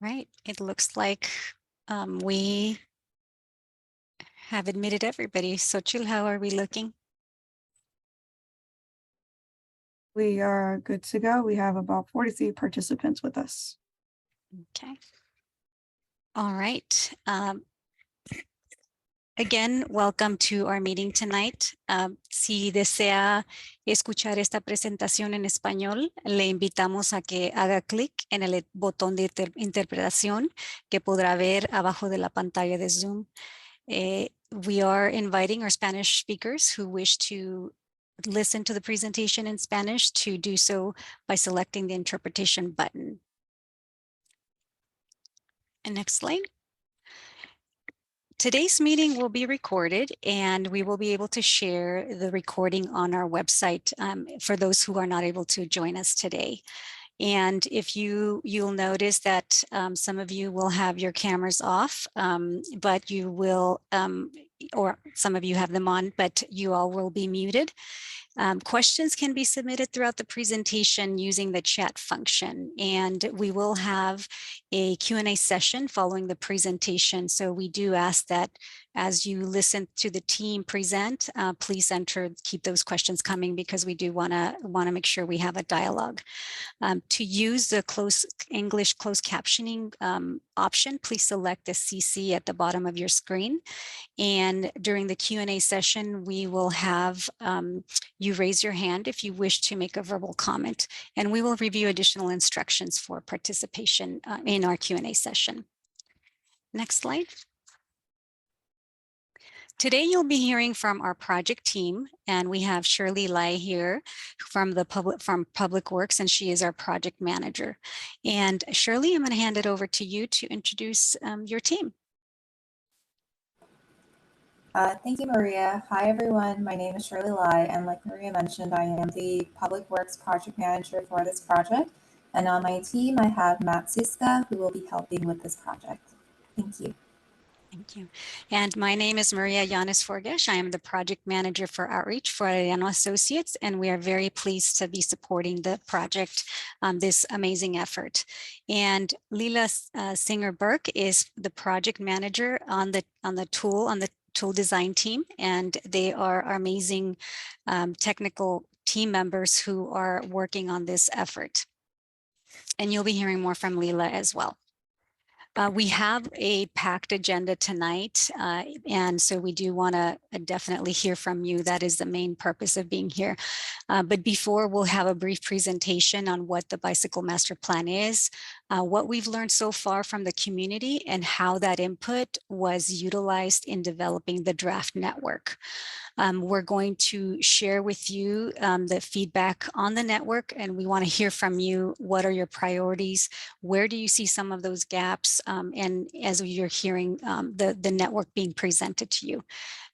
Right, it looks like we have admitted everybody. So Chil, how are we looking? We are good to go. We have about 43 participants with us. Okay. All right. Again, welcome to our meeting tonight. Si desea escuchar esta presentación en español, le invitamos a que haga clic en el botón de interpretación que podrá ver abajo de la pantalla de Zoom. We are inviting our Spanish speakers who wish to listen to the presentation in Spanish to do so by selecting the interpretation button. And next slide. Today's meeting will be recorded and we will be able to share the recording on our website for those who are not able to join us today. And if you'll notice that some of you will have your cameras off, but you will, or some of you have them on, but you all will be muted. Questions can be submitted throughout the presentation using the chat function, and we will have a Q&A session following the presentation. So we do ask that as you listen to the team present, please keep those questions coming because we do want to make sure we have a dialogue. To use the English closed captioning option, please select the CC at the bottom of your screen. And during the Q&A session, we will have you raise your hand if you wish to make a verbal comment, and we will review additional instructions for participation in our Q&A session. Next slide. Today, you'll be hearing from our project team, and we have Shirley Lai here from Public Works, and she is our project manager. And Shirley, I'm going to hand it over to you to introduce your team. Thank you, Maria. Hi, everyone. My name is Shirley Lai, and like Maria mentioned, I am the Public Works Project Manager for this project. And on my team, I have Matt Siska, who will be helping with this project. Thank you. Thank you. And my name is Maria Yanis Forgesh. I am the project manager for outreach for Arellano Associates, and we are very pleased to be supporting the project, this amazing effort. And Lila Singer-Burke is the project manager on the tool design team, and they are our amazing technical team members who are working on this effort. And you'll be hearing more from Lila as well. We have a packed agenda tonight, and so we do want to definitely hear from you. That is the main purpose of being here. But before, we'll have a brief presentation on what the Bicycle Master Plan is, what we've learned so far from the community, and how that input was utilized in developing the draft network. We're going to share with you the feedback on the network, and we want to hear from you. What are your priorities? Where do you see some of those gaps? And as you're hearing the network being presented to you.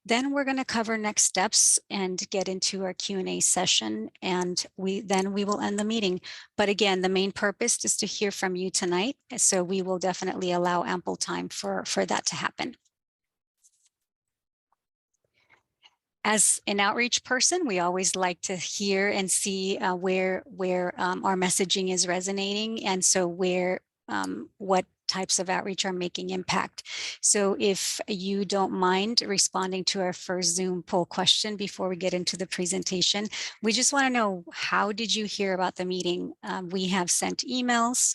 Then we're going to cover next steps and get into our Q&A session, and we will end the meeting. But again, the main purpose is to hear from you tonight, so we will definitely allow ample time for that to happen. As an outreach person, we always like to hear and see where our messaging is resonating, and so what types of outreach are making impact. So if you don't mind responding to our first Zoom poll question before we get into the presentation, we just want to know, how did you hear about the meeting? We have sent emails,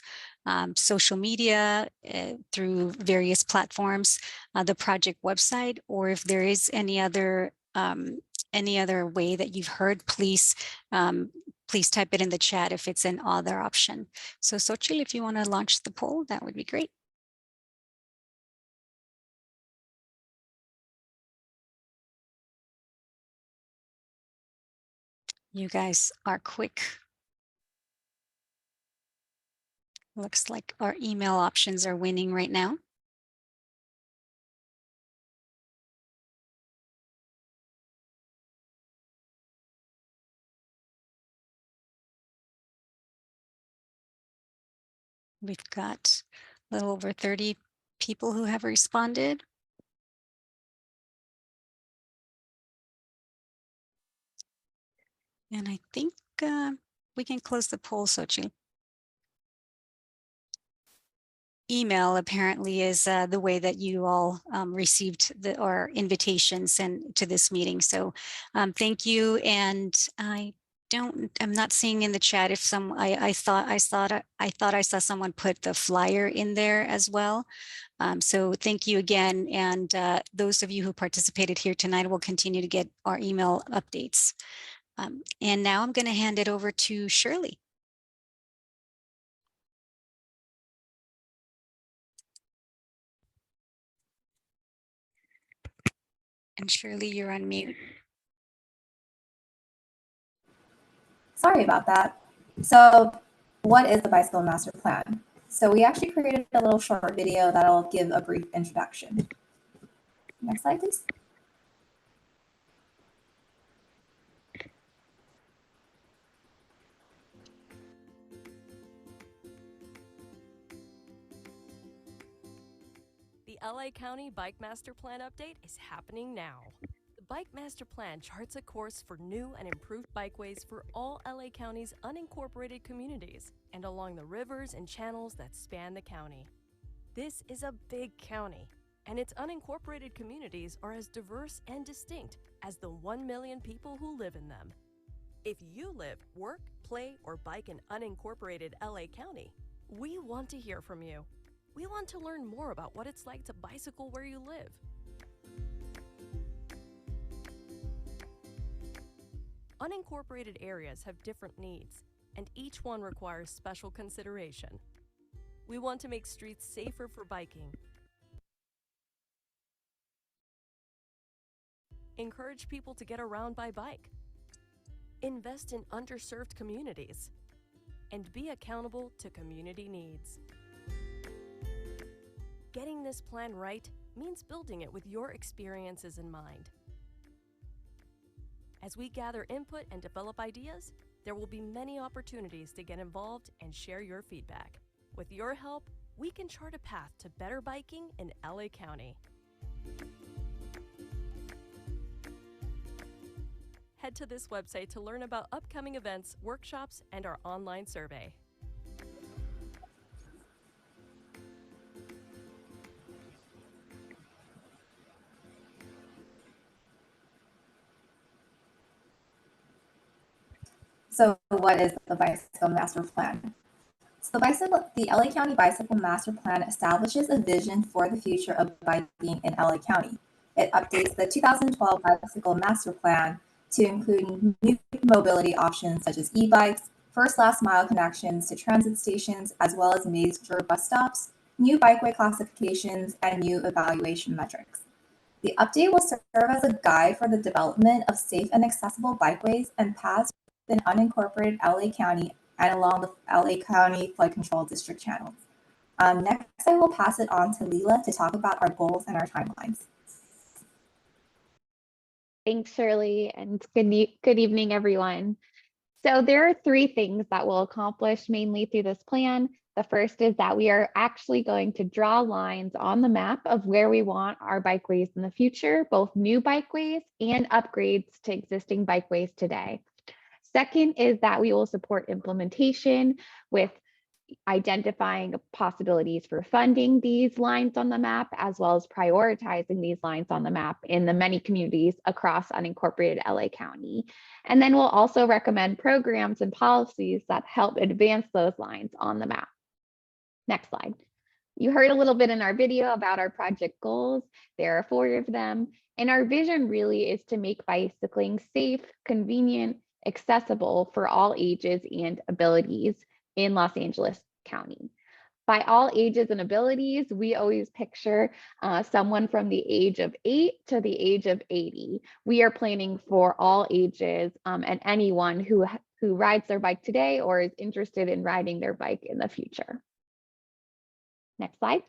social media, through various platforms, the project website, or if there is any other way that you've heard, please type it in the chat if it's an other option. So Xochitl, if you want to launch the poll, that would be great. You guys are quick. Looks like our email options are winning right now. We've got a little over 30 people who have responded. And I think we can close the poll, Xochitl. email apparently is the way that you all received our invitations and to this meeting. So thank you. And I'm not seeing in the chat if I thought I saw someone put the flyer in there as well. So thank you again. And those of you who participated here tonight will continue to get our email updates. And now I'm going to hand it over to Shirley. And Shirley, you're on mute. Sorry about that. So what is the Bicycle Master Plan? So we actually created a little short video that'll give a brief introduction. Next slide, please. The LA County Bike Master Plan update is happening now. The Bike Master Plan charts a course for new and improved bikeways for all LA County's unincorporated communities and along the rivers and channels that span the county. This is a big county, and its unincorporated communities are as diverse and distinct as the 1 million people who live in them. If you live, work, play, or bike in unincorporated LA County, we want to hear from you. We want to learn more about what it's like to bicycle where you live. Unincorporated areas have different needs, and each one requires special consideration. We want to make streets safer for biking, encourage people to get around by bike, invest in underserved communities, and be accountable to community needs. Getting this plan right means building it with your experiences in mind. As we gather input and develop ideas, there will be many opportunities to get involved and share your feedback. With your help, we can chart a path to better biking in LA County. Head to this website to learn about upcoming events, workshops, and our online survey. So what is the Bicycle Master Plan? So the LA County Bicycle Master Plan establishes a vision for the future of biking in LA County. It updates the 2012 Bicycle Master Plan to include new mobility options such as e-bikes, first last mile connections to transit stations, as well as major bus stops, new bikeway classifications, and new evaluation metrics. The update will serve as a guide for the development of safe and accessible bikeways and paths in unincorporated LA County and along the LA County Flood Control District channels. Next, I will pass it on to Leela to talk about our goals and our timelines. Thanks, Shirley, and good evening, everyone. So there are 3 things that we'll accomplish mainly through this plan. The first is that we are actually going to draw lines on the map of where we want our bikeways in the future, both new bikeways and upgrades to existing bikeways today. Second is that we will support implementation with identifying possibilities for funding these lines on the map, as well as prioritizing these lines on the map in the many communities across unincorporated LA County. And then we'll also recommend programs and policies that help advance those lines on the map. Next slide. You heard a little bit in our video about our project goals. There are 4 of them. And our vision really is to make bicycling safe, convenient, accessible for all ages and abilities in Los Angeles County. By all ages and abilities, we always picture someone from the age of 8 to the age of 80. We are planning for all ages and anyone who rides their bike today or is interested in riding their bike in the future. Next slide.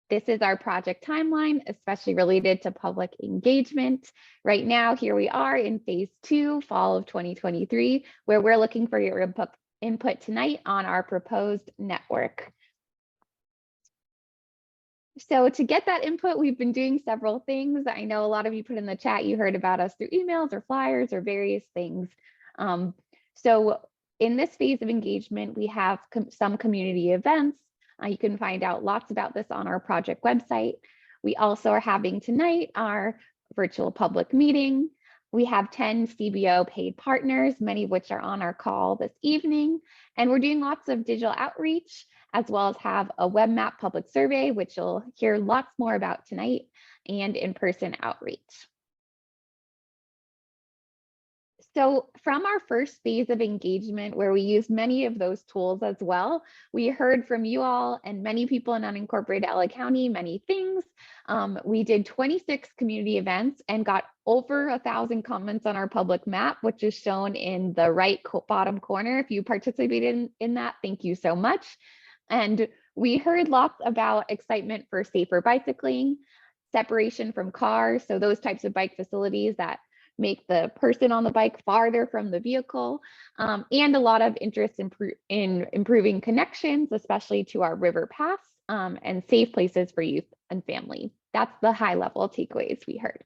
This is our project timeline, especially related to public engagement. Right now, here we are in phase 2, fall of 2023, where we're looking for your input tonight on our proposed network. So to get that input, we've been doing several things. I know a lot of you put in the chat, you heard about us through emails or flyers or various things. So in this phase of engagement, we have some community events. You can find out lots about this on our project website. We also are having tonight our virtual public meeting. We have 10 CBO paid partners, many of which are on our call this evening. And we're doing lots of digital outreach, as well as have a web map public survey, which you'll hear lots more about tonight, and in-person outreach. So from our first phase of engagement, where we use many of those tools as well, we heard from you all and many people in unincorporated LA County, many things. We did 26 community events and got over 1,000 comments on our public map, which is shown in the right bottom corner. If you participated in that, thank you so much. And we heard lots about excitement for safer bicycling, separation from cars, so those types of bike facilities that make the person on the bike farther from the vehicle, and a lot of interest in improving connections, especially to our river paths, and safe places for youth and family. That's the high level takeaways we heard.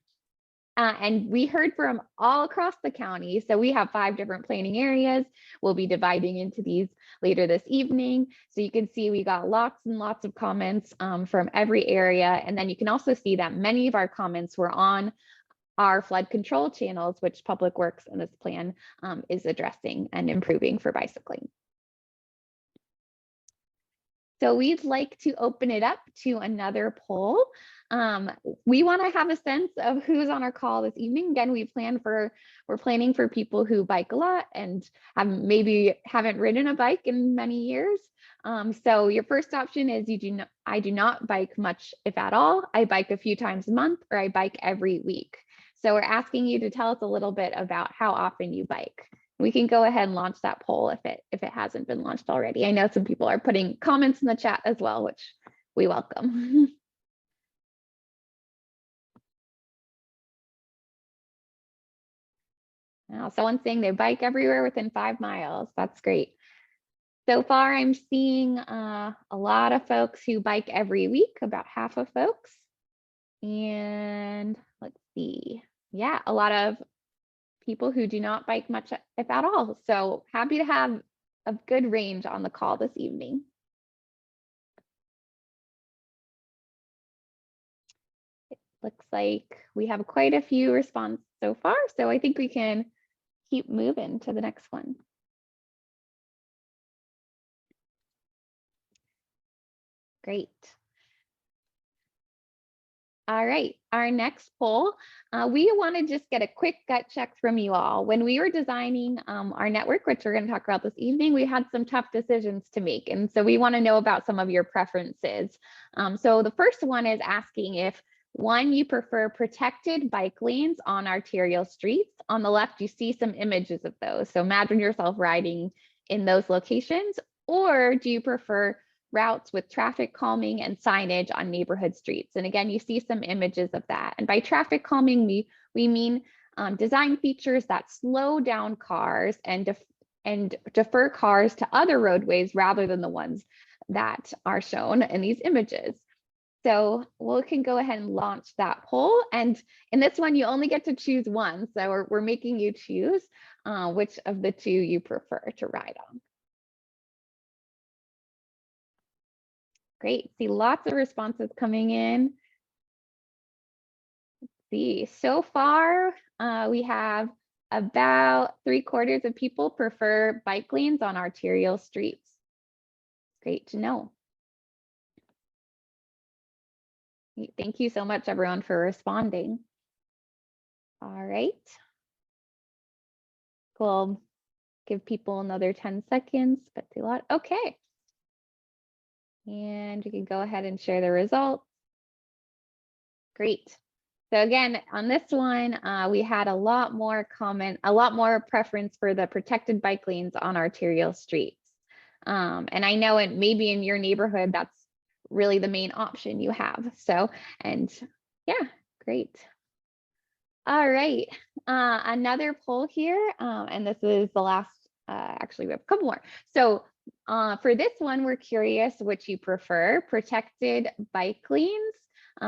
And we heard from all across the county. So we have 5 different planning areas. We'll be dividing into these later this evening. So you can see we got lots and lots of comments from every area. And then you can also see that many of our comments were on our flood control channels, which Public Works in this plan is addressing and improving for bicycling. So we'd like to open it up to another poll. We want to have a sense of who's on our call this evening. Again, we're planning for people who bike a lot and maybe haven't ridden a bike in many years. So your first option is I do not bike much, if at all. I bike a few times a month, or I bike every week. So we're asking you to tell us a little bit about how often you bike. We can go ahead and launch that poll if it hasn't been launched already. I know some people are putting comments in the chat as well, which we welcome. Now, someone's saying they bike everywhere within 5 miles. That's great. So far, I'm seeing a lot of folks who bike every week, about half of folks. And let's see. Yeah, a lot of people who do not bike much, if at all. So happy to have a good range on the call this evening. It looks like we have quite a few responses so far, so I think we can keep moving to the next one. Great. All right, our next poll, we want to just get a quick gut check from you all. When we were designing our network, which we're going to talk about this evening, we had some tough decisions to make. And so we want to know about some of your preferences. So the first one is asking if, one, you prefer protected bike lanes on arterial streets. On the left, you see some images of those. So imagine yourself riding in those locations, or do you prefer routes with traffic calming and signage on neighborhood streets? And again, you see some images of that. And by traffic calming, we mean design features that slow down cars and defer cars to other roadways rather than the ones that are shown in these images. So we can go ahead and launch that poll. And in this one, you only get to choose one. So we're making you choose which of the 2 you prefer to ride on. Great, see lots of responses coming in. Let's see, so far we have about 3/4 of people prefer bike lanes on arterial streets. Great to know. Thank you so much, everyone, for responding. All right. We'll give people another 10 seconds, but a lot. Okay. And you can go ahead and share the results. Great. So again, on this one, we had a lot more preference for the protected bike lanes on arterial streets. And I know maybe in your neighborhood, that's really the main option you have. So, and yeah, great. All right, another poll here, and this is the last, actually we have a couple more. So for this one, we're curious which you prefer, protected bike lanes,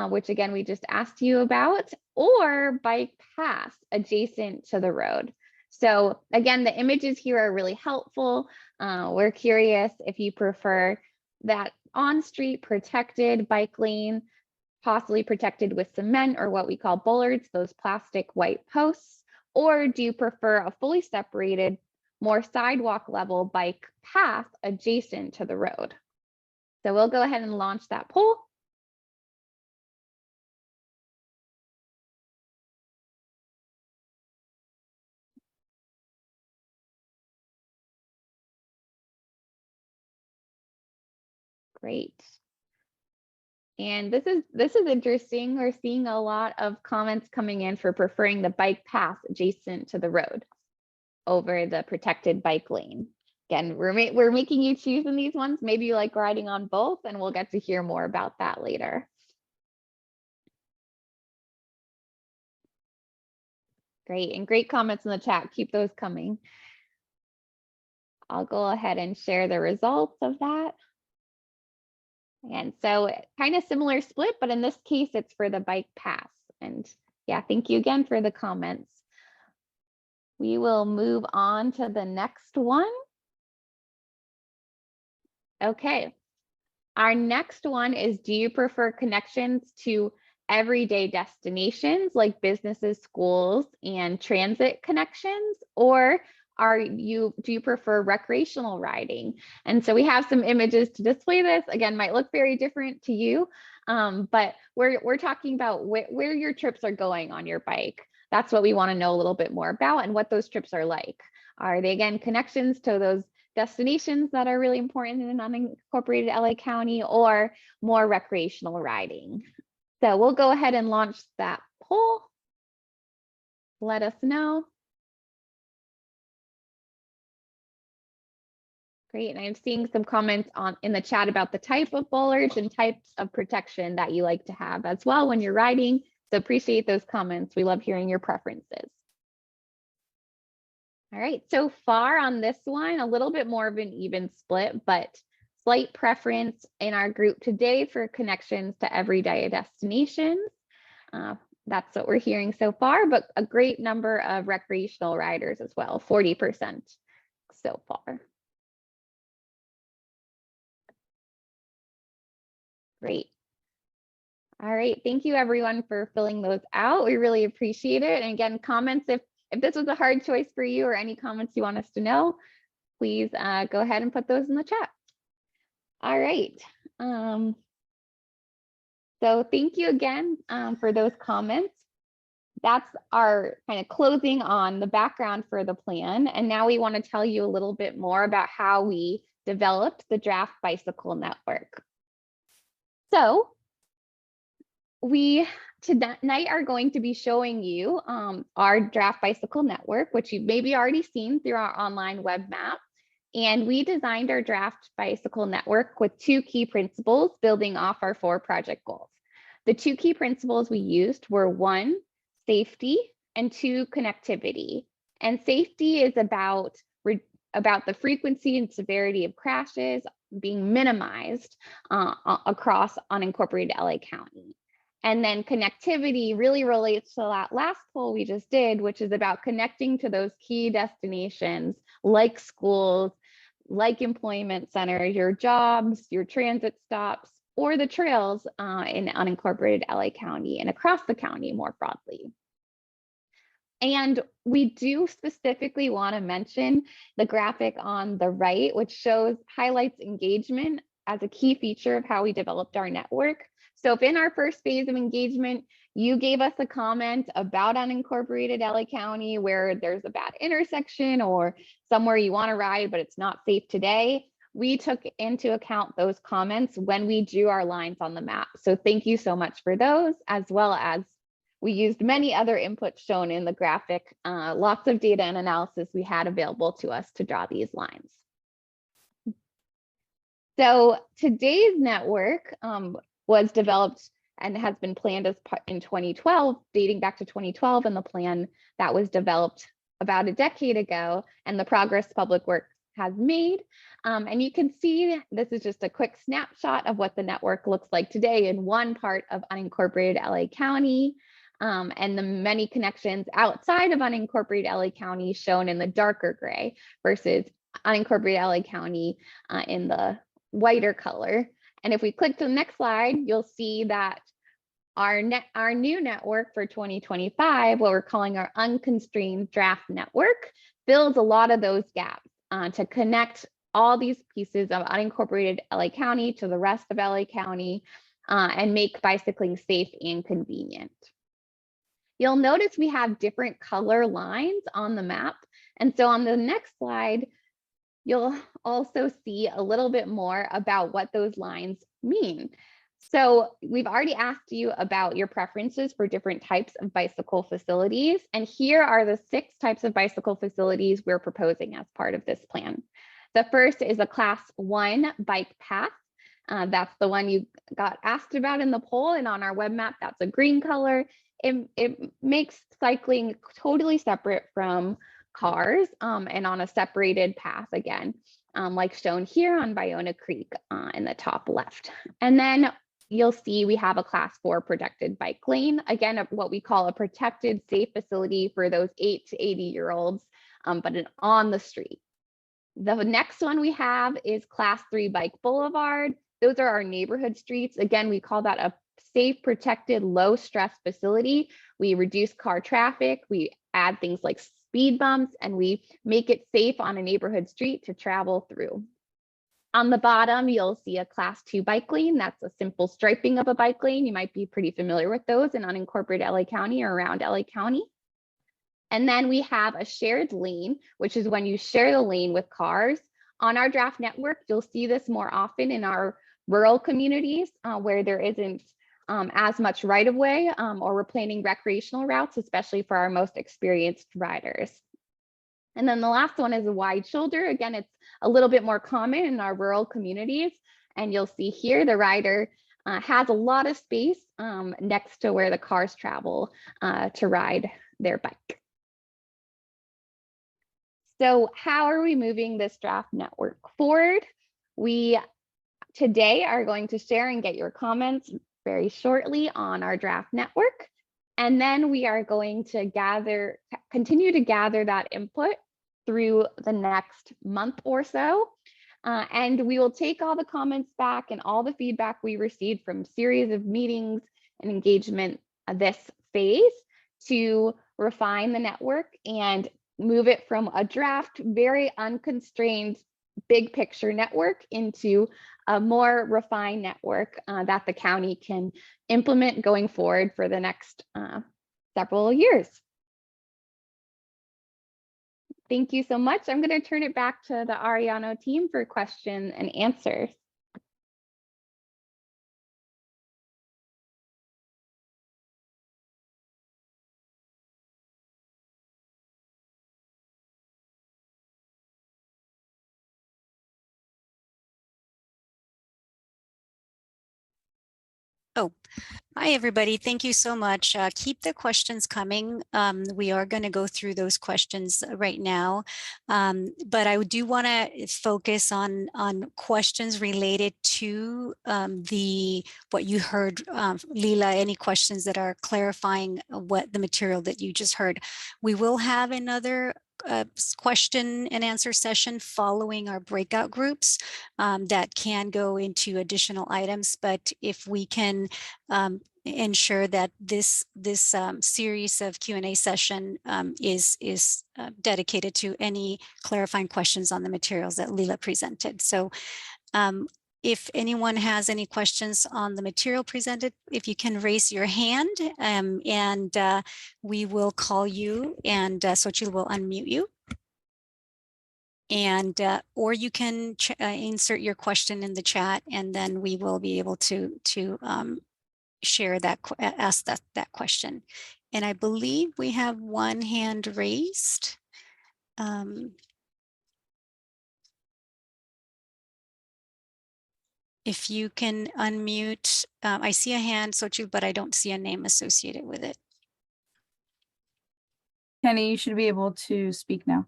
which again, we just asked you about, or bike paths adjacent to the road. So again, the images here are really helpful. We're curious if you prefer that on-street protected bike lane, possibly protected with cement or what we call bollards, those plastic white posts? Or do you prefer a fully separated, more sidewalk level bike path adjacent to the road? So we'll go ahead and launch that poll. Great. And this is interesting. We're seeing a lot of comments coming in for preferring the bike path adjacent to the road over the protected bike lane. Again, we're making you choose in these ones. Maybe you like riding on both, and we'll get to hear more about that later. Great, and great comments in the chat. Keep those coming. I'll go ahead and share the results of that. And so kind of similar split, but in this case, it's for the bike path. And yeah, thank you again for the comments. We will move on to the next one. Okay, our next one is, do you prefer connections to everyday destinations like businesses, schools, and transit connections, or do you prefer recreational riding? And so we have some images to display this. Again, might look very different to you, but we're talking about where your trips are going on your bike. That's what we want to know a little bit more about, and what those trips are like. Are they, again, connections to those destinations that are really important in unincorporated LA County, or more recreational riding? So we'll go ahead and launch that poll. Let us know. Great, and I'm seeing some comments in the chat about the type of bollards and types of protection that you like to have as well when you're riding. So appreciate those comments. We love hearing your preferences. All right, so far on this one, a little bit more of an even split, but slight preference in our group today for connections to everyday destinations. That's what we're hearing so far, but a great number of recreational riders as well, 40% so far. Great. All right, thank you everyone for filling those out. We really appreciate it. And again, comments, if this was a hard choice for you, or any comments you want us to know, please go ahead and put those in the chat. All right. So thank you again for those comments. That's our kind of closing on the background for the plan. And now we want to tell you a little bit more about how we developed the draft bicycle network. So we tonight are going to be showing you our draft bicycle network, which you've maybe already seen through our online web map. And we designed our draft bicycle network with 2 key principles building off our 4 project goals. The 2 key principles we used were 1, safety, and 2, connectivity. And safety is about the frequency and severity of crashes being minimized across unincorporated LA County. And then connectivity really relates to that last poll we just did, which is about connecting to those key destinations like schools, like employment centers, your jobs, your transit stops, or the trails in unincorporated LA County and across the county more broadly. And we do specifically want to mention the graphic on the right, which highlights engagement as a key feature of how we developed our network. So if in our first phase of engagement, you gave us a comment about unincorporated LA County where there's a bad intersection or somewhere you want to ride, but it's not safe today, we took into account those comments when we drew our lines on the map. So thank you so much for those, as well as we used many other inputs shown in the graphic, lots of data and analysis we had available to us to draw these lines. So today's network was developed and has been planned in 2012, dating back to 2012, and the plan that was developed about a decade ago, and the progress Public Works has made. And you can see this is just a quick snapshot of what the network looks like today in one part of unincorporated LA County. And the many connections outside of unincorporated LA County shown in the darker gray versus unincorporated LA County in the whiter color. And if we click to the next slide, you'll see that our new network for 2025, what we're calling our unconstrained draft network, fills a lot of those gaps to connect all these pieces of unincorporated LA County to the rest of LA County and make bicycling safe and convenient. You'll notice we have different color lines on the map. And so on the next slide, you'll also see a little bit more about what those lines mean. So we've already asked you about your preferences for different types of bicycle facilities. And here are the 6 types of bicycle facilities we're proposing as part of this plan. The first is a class 1 bike path. That's the one you got asked about in the poll, and on our web map, that's a green color. It makes cycling totally separate from cars and on a separated path again, like shown here on Bayona Creek in the top left. And then you'll see we have a class 4 protected bike lane, again, what we call a protected safe facility for those 8 to 80-year-olds, but on the street. The next one we have is class 3 bike boulevard. Those are our neighborhood streets. Again, we call that a safe, protected, low stress facility. We reduce car traffic, we add things like speed bumps, and we make it safe on a neighborhood street to travel through. On the bottom, you'll see a class 2 bike lane. That's a simple striping of a bike lane. You might be pretty familiar with those in unincorporated LA County or around LA County. And then we have a shared lane, which is when you share the lane with cars. On our draft network, you'll see this more often in our rural communities where there isn't as much right-of-way or we're planning recreational routes, especially for our most experienced riders. And then the last one is a wide shoulder. Again, it's a little bit more common in our rural communities. And you'll see here the rider has a lot of space next to where the cars travel to ride their bike. So how are we moving this draft network forward? We today are going to share and get your comments very shortly on our draft network. And then we are going to continue to gather that input through the next month or so. And we will take all the comments back and all the feedback we received from series of meetings and engagement this phase to refine the network and move it from a draft, very unconstrained, big picture network into a more refined network that the county can implement going forward for the next several years. Thank you so much. I'm going to turn it back to the Ariano team for question and answers. Oh, hi, everybody. Thank you so much. Keep the questions coming. We are going to go through those questions right now. But I do want to focus on questions related to what you heard. Leila, any questions that are clarifying what the material that you just heard. We will have another question and answer session following our breakout groups that can go into additional items. But if we can ensure that this series of Q&A session is dedicated to any clarifying questions on the materials that Leila presented. So if anyone has any questions on the material presented, if you can raise your hand and we will call you and Xochitl will unmute you. And or you can insert your question in the chat and then we will be able to share that, ask that question. And I believe we have one hand raised. If you can unmute, I see a hand, Xochitl, but I don't see a name associated with it. Kenny, you should be able to speak now.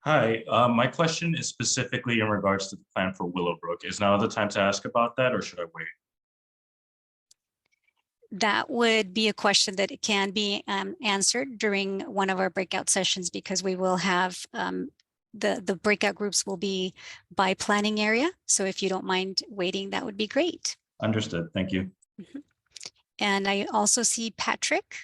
Hi, my question is specifically in regards to the plan for Willowbrook. Is now the time to ask about that or should I wait? That would be a question that can be answered during one of our breakout sessions because we will have the breakout groups will be by planning area. So if you don't mind waiting, that would be great. Understood. Thank you. And I also see Patrick.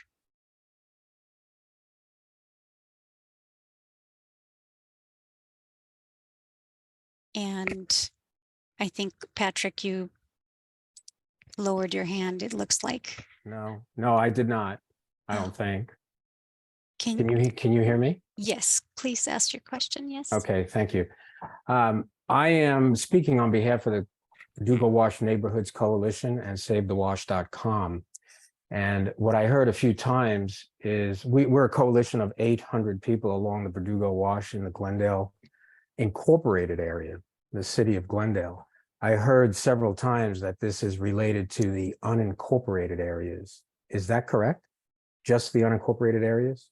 And I think, Patrick, you lowered your hand, it looks like. No, I did not. I don't think. Can Can you hear me? Yes, please ask your question. Yes. Okay, thank you. I am speaking on behalf of the Verdugo Wash Neighborhoods Coalition and SaveTheWash.com. And what I heard a few times is we're a coalition of 800 people along the Verdugo Wash in the Glendale incorporated area, the city of Glendale. I heard several times that this is related to the unincorporated areas. Is that correct? Just the unincorporated areas?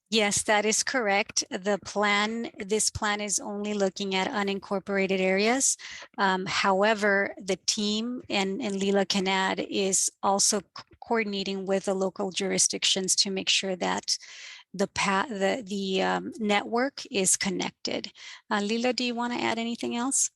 Yes, that is correct. This plan is only looking at unincorporated areas. However, the team and Leela can add is also coordinating with the local jurisdictions to make sure that the network is connected. Leela, do you want to add anything else?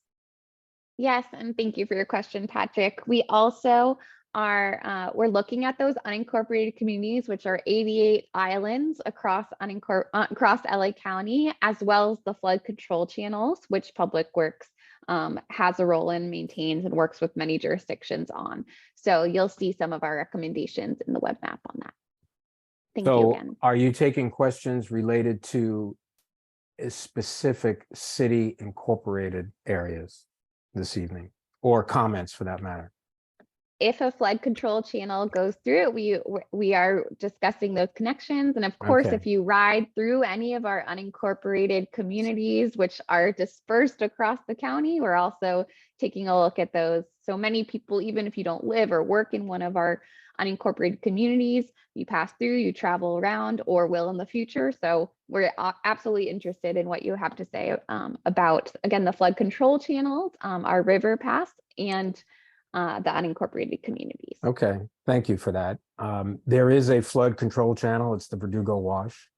Yes, and thank you for your question, Patrick. We also are we're looking at those unincorporated communities, which are 88 islands across LA County, as well as the flood control channels, which Public Works has a role in, maintains, and works with many jurisdictions on. So you'll see some of our recommendations in the web map on that. Thank you again. Are you taking questions related to specific city incorporated areas this evening, or comments for that matter? If a flood control channel goes through it, we are discussing those connections. And of course, Okay. if you ride through any of our unincorporated communities, which are dispersed across the county, we're also taking a look at those. So many people, even if you don't live or work in one of our unincorporated communities, you pass through, you travel around, or will in the future. So we're absolutely interested in what you have to say about, again, the flood control channels, our river paths, and the unincorporated communities. Okay, thank you for that. There is a flood control channel. It's the Verdugo Wash.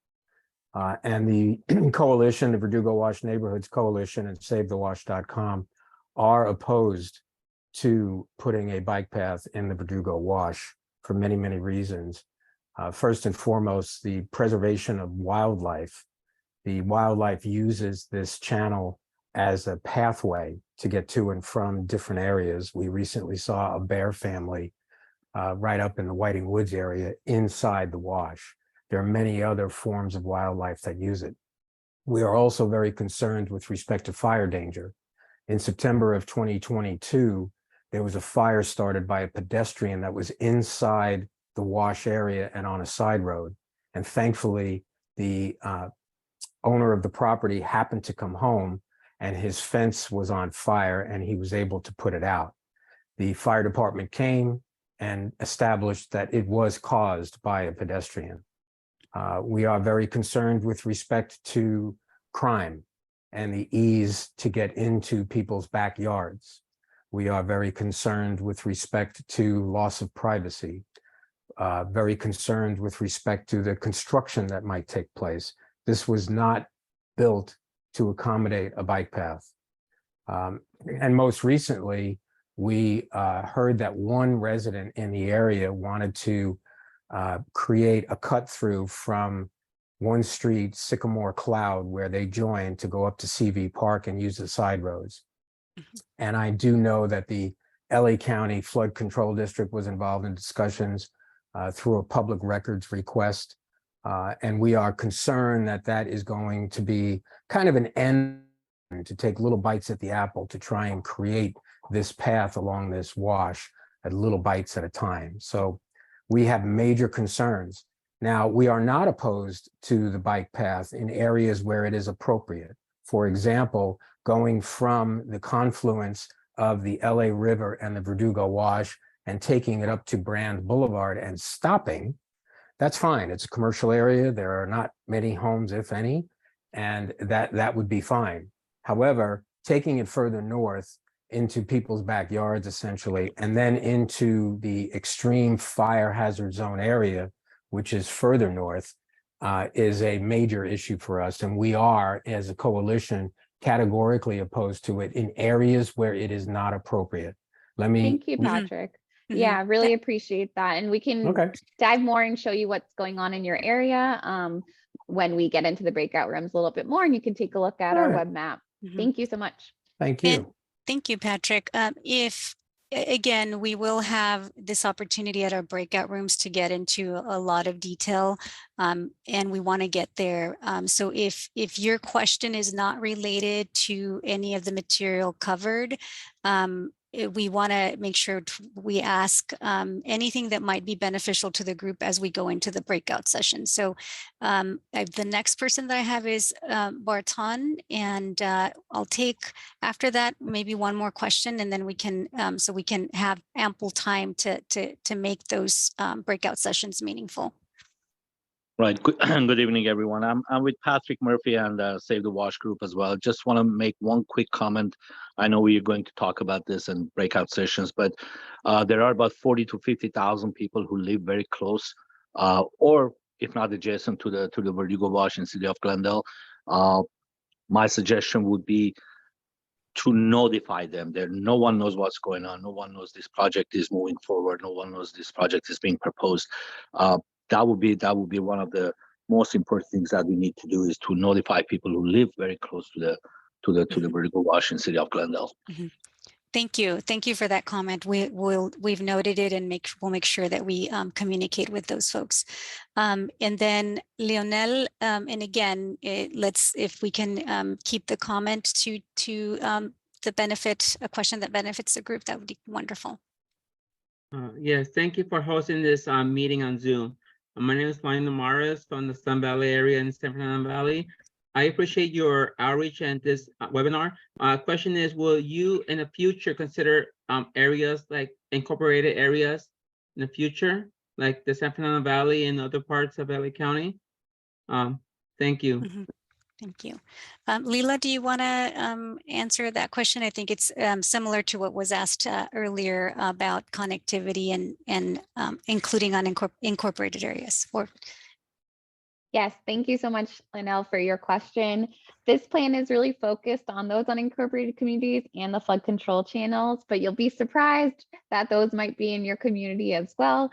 And the coalition, the Verdugo Wash Neighborhoods Coalition and SaveTheWash.com are opposed to putting a bike path in the Verdugo Wash for many, many reasons. First and foremost, the preservation of wildlife. The wildlife uses this channel as a pathway to get to and from different areas. We recently saw a bear family right up in the Whiting Woods area inside the wash. There are many other forms of wildlife that use it. We are also very concerned with respect to fire danger. In September of 2022, there was a fire started by a pedestrian that was inside the wash area and on a side road. And thankfully, the owner of the property happened to come home and his fence was on fire and he was able to put it out. The fire department came and established that it was caused by a pedestrian. We are very concerned with respect to crime and the ease to get into people's backyards. We are very concerned with respect to loss of privacy, very concerned with respect to the construction that might take place. This was not built to accommodate a bike path. And most recently, we heard that one resident in the area wanted to create a cut through from 1 Street, Sycamore Cloud, where they joined to go up to CV Park and use the side roads. And I do know that the LA County Flood Control District was involved in discussions through a public records request. And we are concerned that that is going to be kind of an end to take little bites at the apple to try and create this path along this wash at little bites at a time. So we have major concerns. Now, we are not opposed to the bike path in areas where it is appropriate. For example, going from the confluence of the LA River and the Verdugo Wash and taking it up to Brand Boulevard and stopping, that's fine. It's a commercial area. There are not many homes, if any, and that would be fine. However, taking it further north into people's backyards, essentially, and then into the extreme fire hazard zone area, which is further north, is a major issue for us. And we are, as a coalition, categorically opposed to it in areas where it is not appropriate. Let me. Thank you, Patrick. Mhm. Yeah, really appreciate that. And we can Okay. dive more and show you what's going on in your area when we get into the breakout rooms a little bit more, and you can take a look at our All right. web map. Mhm. Thank you so much. Thank And you. thank you, Patrick. Again, we will have this opportunity at our breakout rooms to get into a lot of detail, and we want to get there. So if your question is not related to any of the material covered, we want to make sure we ask anything that might be beneficial to the group as we go into the breakout session. So the next person that I have is Barton, and I'll take after that maybe one more question, and then we can so we can have ample time to make those breakout sessions meaningful. Right. Good evening, everyone. I'm with Patrick Murphy and Save the Wash group as well. Just want to make one quick comment. I know we are going to talk about this in breakout sessions, but there are about 40 to 50,000 people who live very close, or if not adjacent to the Verdugo Wash in city of Glendale. My suggestion would be to notify them that no one knows what's going on. No one knows this project is moving forward. No one knows this project is being proposed. That would be one of the most important things that we need to do, is to notify people who live very close to the Verdugo Wash in city of Glendale. Mm-hmm. Thank you for that comment. We've noted it, and we'll make sure that we communicate with those folks. And then Lionel, and again, if we can keep the comment to a question that benefits the group, that would be wonderful. Yes, thank you for hosting this meeting on Zoom. My name is Juan Morris from the Sun Valley area in San Fernando Valley. I appreciate your outreach and this webinar. Question is, will you in the future consider areas like incorporated areas in the future, like the San Fernando Valley and other parts of LA County? Thank you. Mm-hmm. Thank you. Leela, do you want to answer that question? I think it's similar to what was asked earlier about connectivity and including unincorporated areas. Yes, thank you so much, Lionel, for your question. This plan is really focused on those unincorporated communities and the flood control channels, but you'll be surprised that those might be in your community as well.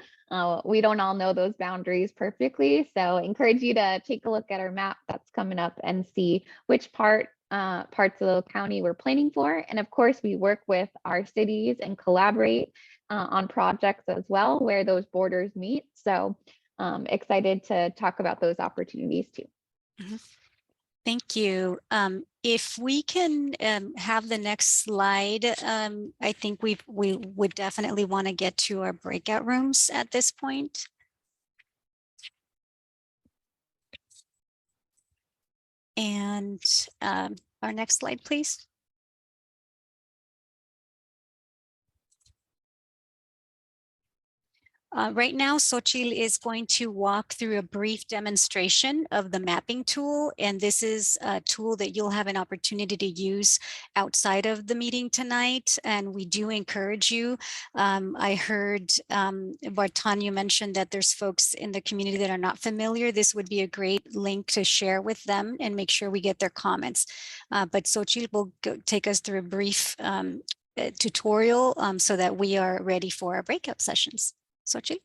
We don't all know those boundaries perfectly, so I encourage you to take a look at our map that's coming up and see which parts of the county we're planning for. And of course, we work with our cities and collaborate on projects as well where those borders meet. So excited to talk about those opportunities too. Mm-hmm. Thank you. If we can have the next slide, I think we would definitely want to get to our breakout rooms at this point. And our next slide, please. Right now, Xochitl is going to walk through a brief demonstration of the mapping tool, and this is a tool that you'll have an opportunity to use outside of the meeting tonight, and we do encourage you. I heard Barton, you mentioned that there's folks in the community that are not familiar. This would be a great link to share with them and make sure we get their comments. But Xochitl will take us through a brief tutorial so that we are ready for our breakout sessions. Xochitl.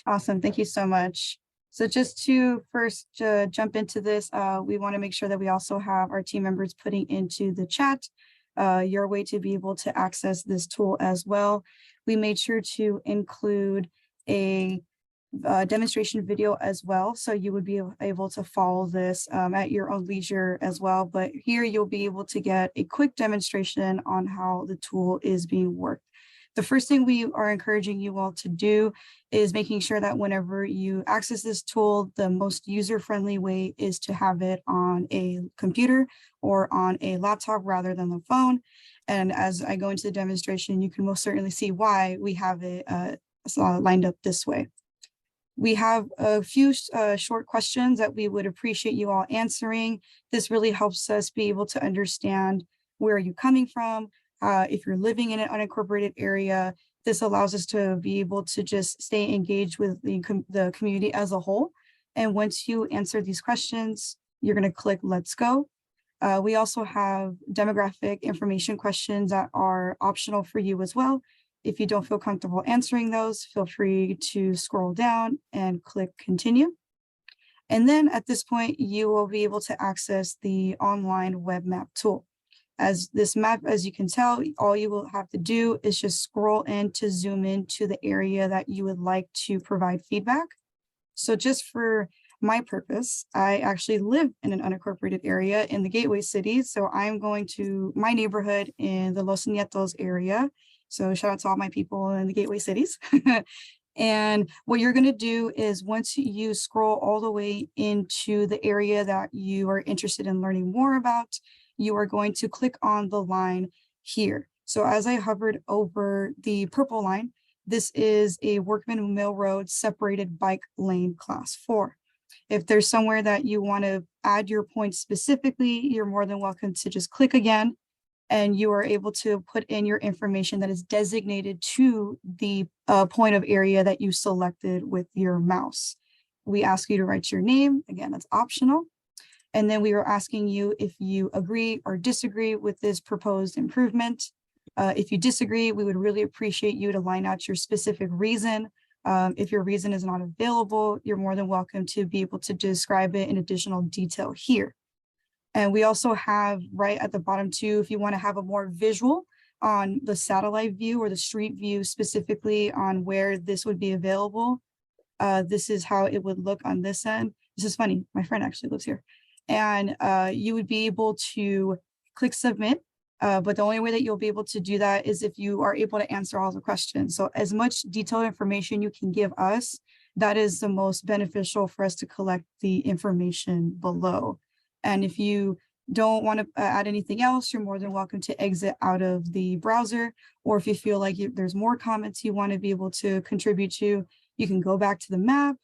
Awesome. Thank you so much. So just to first jump into this, we want to make sure that we also have our team members putting into the chat your way to be able to access this tool as well. We made sure to include a demonstration video as well, so you would be able to follow this at your own leisure as well. But here you'll be able to get a quick demonstration on how the tool is being worked. The first thing we are encouraging you all to do is making sure that whenever you access this tool, the most user-friendly way is to have it on a computer or on a laptop rather than the phone. And as I go into the demonstration, you can most certainly see why we have it lined up this way. We have a few short questions that we would appreciate you all answering. This really helps us be able to understand where are you coming from. If you're living in an unincorporated area, this allows us to be able to just stay engaged with the community as a whole And once you answer these questions, you're going to click Let's Go. We also have demographic information questions that are optional for you as well. If you don't feel comfortable answering those, feel free to scroll down and click Continue. And then at this point, you will be able to access the online web map tool. As this map, as you can tell, all you will have to do is just scroll in to zoom into the area that you would like to provide feedback. So just for my purpose, I actually live in an unincorporated area in the gateway cities. So I'm going to my neighborhood in the Los Nietos area. So shout out to all my people in the gateway cities. And what you're going to do is once you scroll all the way into the area that you are interested in learning more about, you are going to click on the line here. So as I hovered over the purple line, this is a Workman Mill Road separated bike lane class 4. If there's somewhere that you want to add your points specifically, you're more than welcome to just click again, and you are able to put in your information that is designated to the point of area that you selected with your mouse. We ask you to write your name. Again, that's optional. And then we are asking you if you agree or disagree with this proposed improvement. If you disagree, we would really appreciate you to line out your specific reason. If your reason is not available, you're more than welcome to be able to describe it in additional detail here. And we also have right at the bottom too, if you want to have a more visual on the satellite view or the street view specifically on where this would be available. This is how it would look on this end. This is funny. My friend actually lives here. And you would be able to click submit. But the only way that you'll be able to do that is if you are able to answer all the questions. So as much detailed information you can give us, that is the most beneficial for us to collect the information below. And if you don't want to add anything else, you're more than welcome to exit out of the browser. Or if you feel like there's more comments you want to be able to contribute to, you can go back to the map,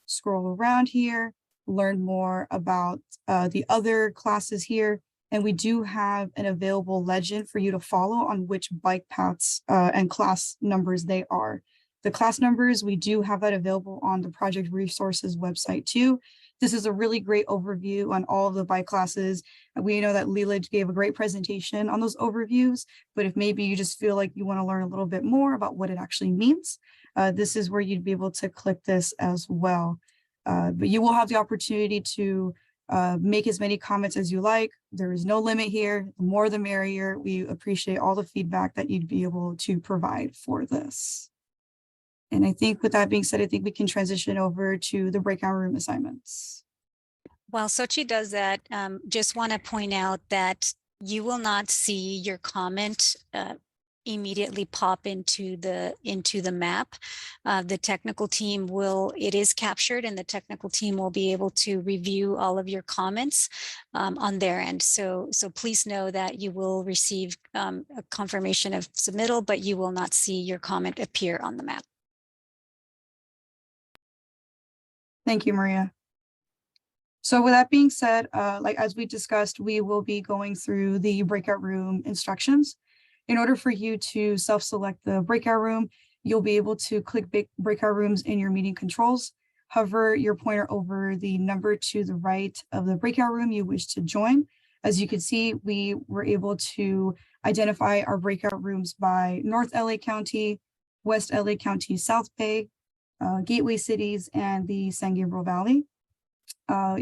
scroll around here, learn more about the other classes here. And we do have an available legend for you to follow on which bike paths and class numbers they are. The class numbers, we do have that available on the project resources website too. This is a really great overview on all of the bike classes. We know that Leela gave a great presentation on those overviews, but if maybe you just feel like you want to learn a little bit more about what it actually means, this is where you'd be able to click this as well. But you will have the opportunity to make as many comments as you like. There is no limit here. The more the merrier. We appreciate all the feedback that you'd be able to provide for this. And I think with that being said, I think we can transition over to the breakout room assignments. While Sochi does that, just want to point out that you will not see your comment immediately pop into the map. The technical team it is captured, and the technical team will be able to review all of your comments on their end. So please know that you will receive a confirmation of submittal, but you will not see your comment appear on the map. Thank you, Maria. So with that being said, like as we discussed, we will be going through the breakout room instructions. In order for you to self-select the breakout room, you'll be able to click breakout rooms in your meeting controls, hover your pointer over the number to the right of the breakout room you wish to join. As you can see, we were able to identify our breakout rooms by North LA County, West LA County, South Bay, gateway cities, and the San Gabriel Valley.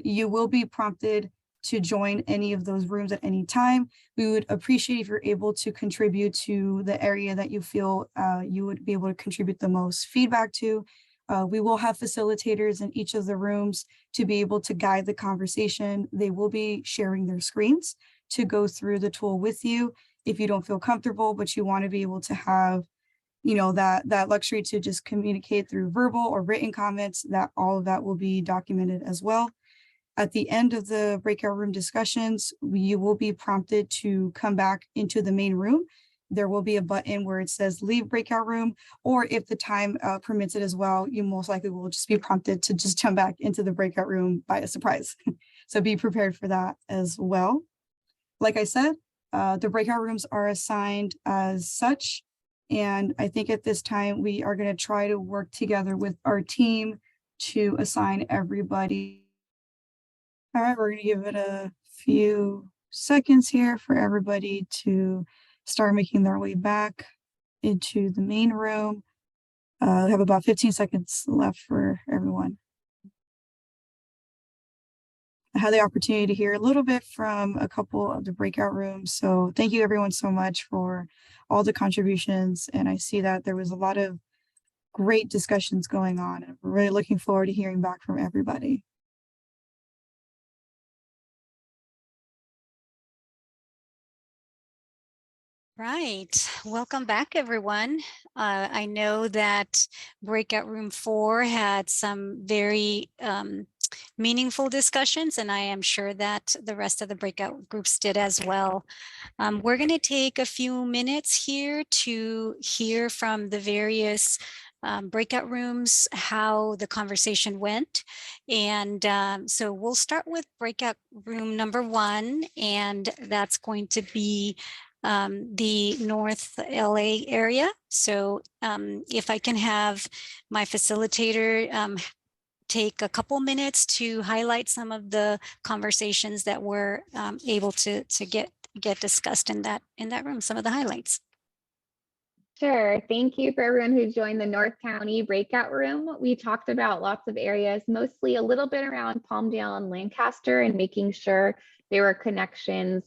You will be prompted to join any of those rooms at any time. We would appreciate if you're able to contribute to the area that you feel you would be able to contribute the most feedback to. We will have facilitators in each of the rooms to be able to guide the conversation. They will be sharing their screens to go through the tool with you. If you don't feel comfortable, but you want to be able to have that luxury to just communicate through verbal or written comments, that all of that will be documented as well. At the end of the breakout room discussions, you will be prompted to come back into the main room. There will be a button where it says leave breakout room, or if the time permits it as well, you most likely will just be prompted to just jump back into the breakout room by a surprise. So be prepared for that as well. Like I said, the breakout rooms are assigned as such. And I think at this time, we are going to try to work together with our team to assign everybody. All right, we're going to give it a few seconds here for everybody to start making their way back into the main room. We have about 15 seconds left for everyone. I had the opportunity to hear a little bit from a couple of the breakout rooms. So thank you everyone so much for all the contributions. And I see that there was a lot of great discussions going on. And we're really looking forward to hearing back from everybody. Right. Welcome back, everyone. I know that breakout room 4 had some very meaningful discussions, and I am sure that the rest of the breakout groups did as well. We're going to take a few minutes here to hear from the various breakout rooms how the conversation went. And so we'll start with breakout room number 1, and that's going to be the North LA area. So if I can have my facilitator take a couple minutes to highlight some of the conversations that were able to get discussed in that room, some of the highlights. Sure. Thank you for everyone who joined the North County breakout room. We talked about lots of areas, mostly a little bit around Palmdale and Lancaster, and making sure there were connections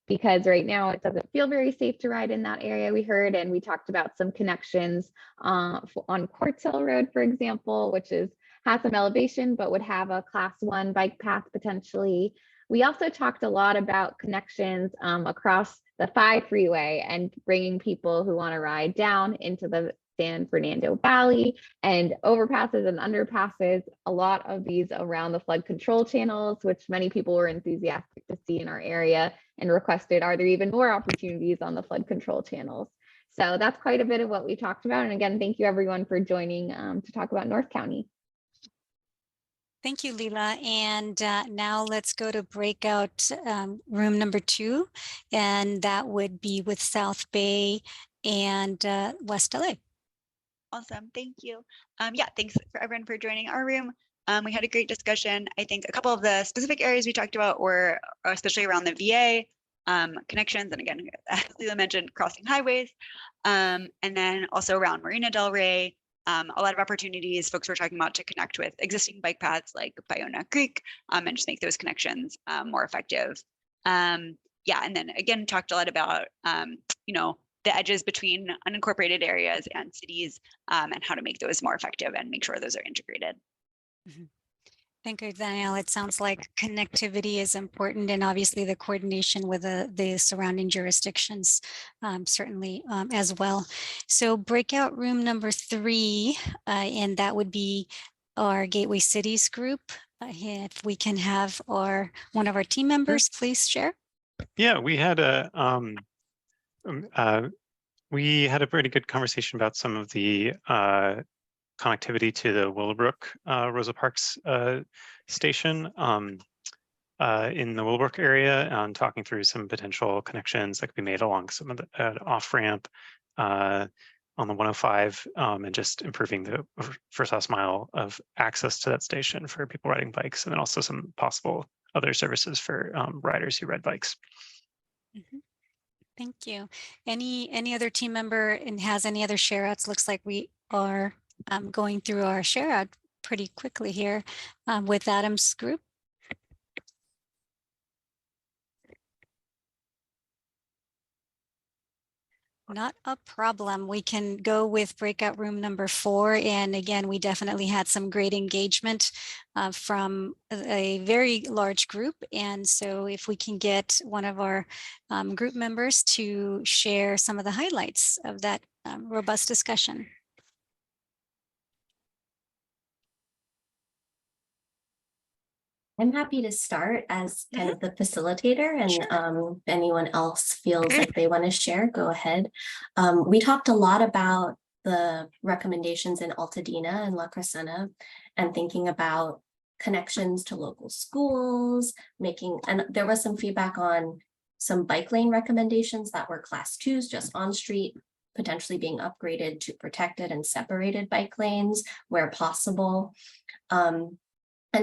because right now it doesn't feel very safe to ride in that area, we heard, and we talked about some connections on Quartz Hill Road, for example, which has some elevation, but would have a class 1 bike path potentially. We also talked a lot about connections across the 5 freeway and bringing people who want to ride down into the San Fernando Valley and overpasses and underpasses, a lot of these around the flood control channels, which many people were enthusiastic to see in our area and requested, are there even more opportunities on the flood control channels? So that's quite a bit of what we talked about. And again, thank you everyone for joining to talk about North County. Thank you, Leela. And now let's go to breakout room number 2, and that would be with South Bay and West LA. Awesome, thank you. Yeah, thanks for everyone for joining our room. We had a great discussion. I think a couple of the specific areas we talked about were especially around the VA connections, and again, as Leela mentioned, crossing highways, and then also around Marina Del Rey. A lot of opportunities folks were talking about to connect with existing bike paths like Bayona Creek and just make those connections more effective. Yeah, and then again, talked a lot about, the edges between unincorporated areas and cities and how to make those more effective and make sure those are integrated. Mm-hmm. Thank you, Danielle. It sounds like connectivity is important, and obviously the coordination with the surrounding jurisdictions certainly as well. So breakout room number 3, and that would be our Gateway Cities group. If we can have one of our team members, please share. Yeah, we had a pretty good conversation about some of the connectivity to the Willowbrook Rosa Parks station in the Willowbrook area, and talking through some potential connections that could be made along some of the off-ramp on the 105 and just improving the first last mile of access to that station for people riding bikes, and then also some possible other services for riders who ride bikes. Mm-hmm. Thank you. Any other team member and has any other share outs? Looks like we are going through our share out pretty quickly here with Adam's group. Not a problem. We can go with breakout room number 4. And again, we definitely had some great engagement from a very large group. And so if we can get one of our group members to share some of the highlights of that robust discussion. I'm happy to start as kind of the facilitator, and if anyone else feels like they want to share, go ahead. We talked a lot about the recommendations in Altadena and La Crescenta and thinking about connections to local schools, and there was some feedback on some bike lane recommendations that were class 2s just on street potentially being upgraded to protected and separated bike lanes where possible. And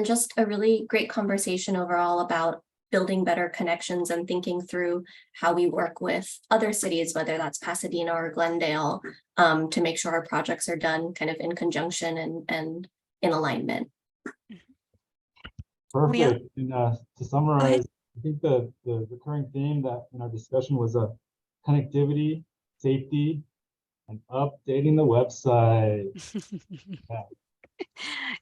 just a really great conversation overall about building better connections and thinking through how we work with other cities, whether that's Pasadena or Glendale, to make sure our projects are done kind of in conjunction and in alignment. Perfect. And to summarize, I think the recurring theme that in our discussion was connectivity, safety, and updating the website. Yeah.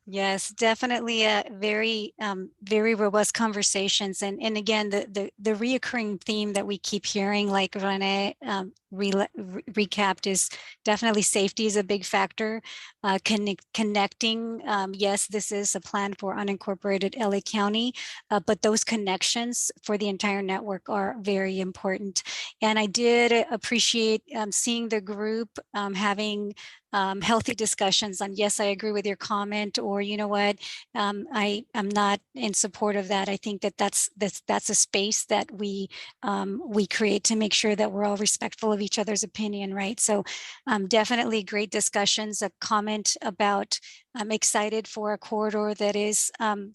Yes, definitely a very, very robust conversations. And again, the reoccurring theme that we keep hearing, like Renee recapped, is definitely safety is a big factor. Connecting, yes, this is a plan for unincorporated LA County, but those connections for the entire network are very important. And I did appreciate seeing the group having healthy discussions on, yes, I agree with your comment, or you know what, I am not in support of that. I think that that's a space that we create to make sure that we're all respectful of each other's opinion, right? So definitely great discussions. A comment about I'm excited for a corridor that is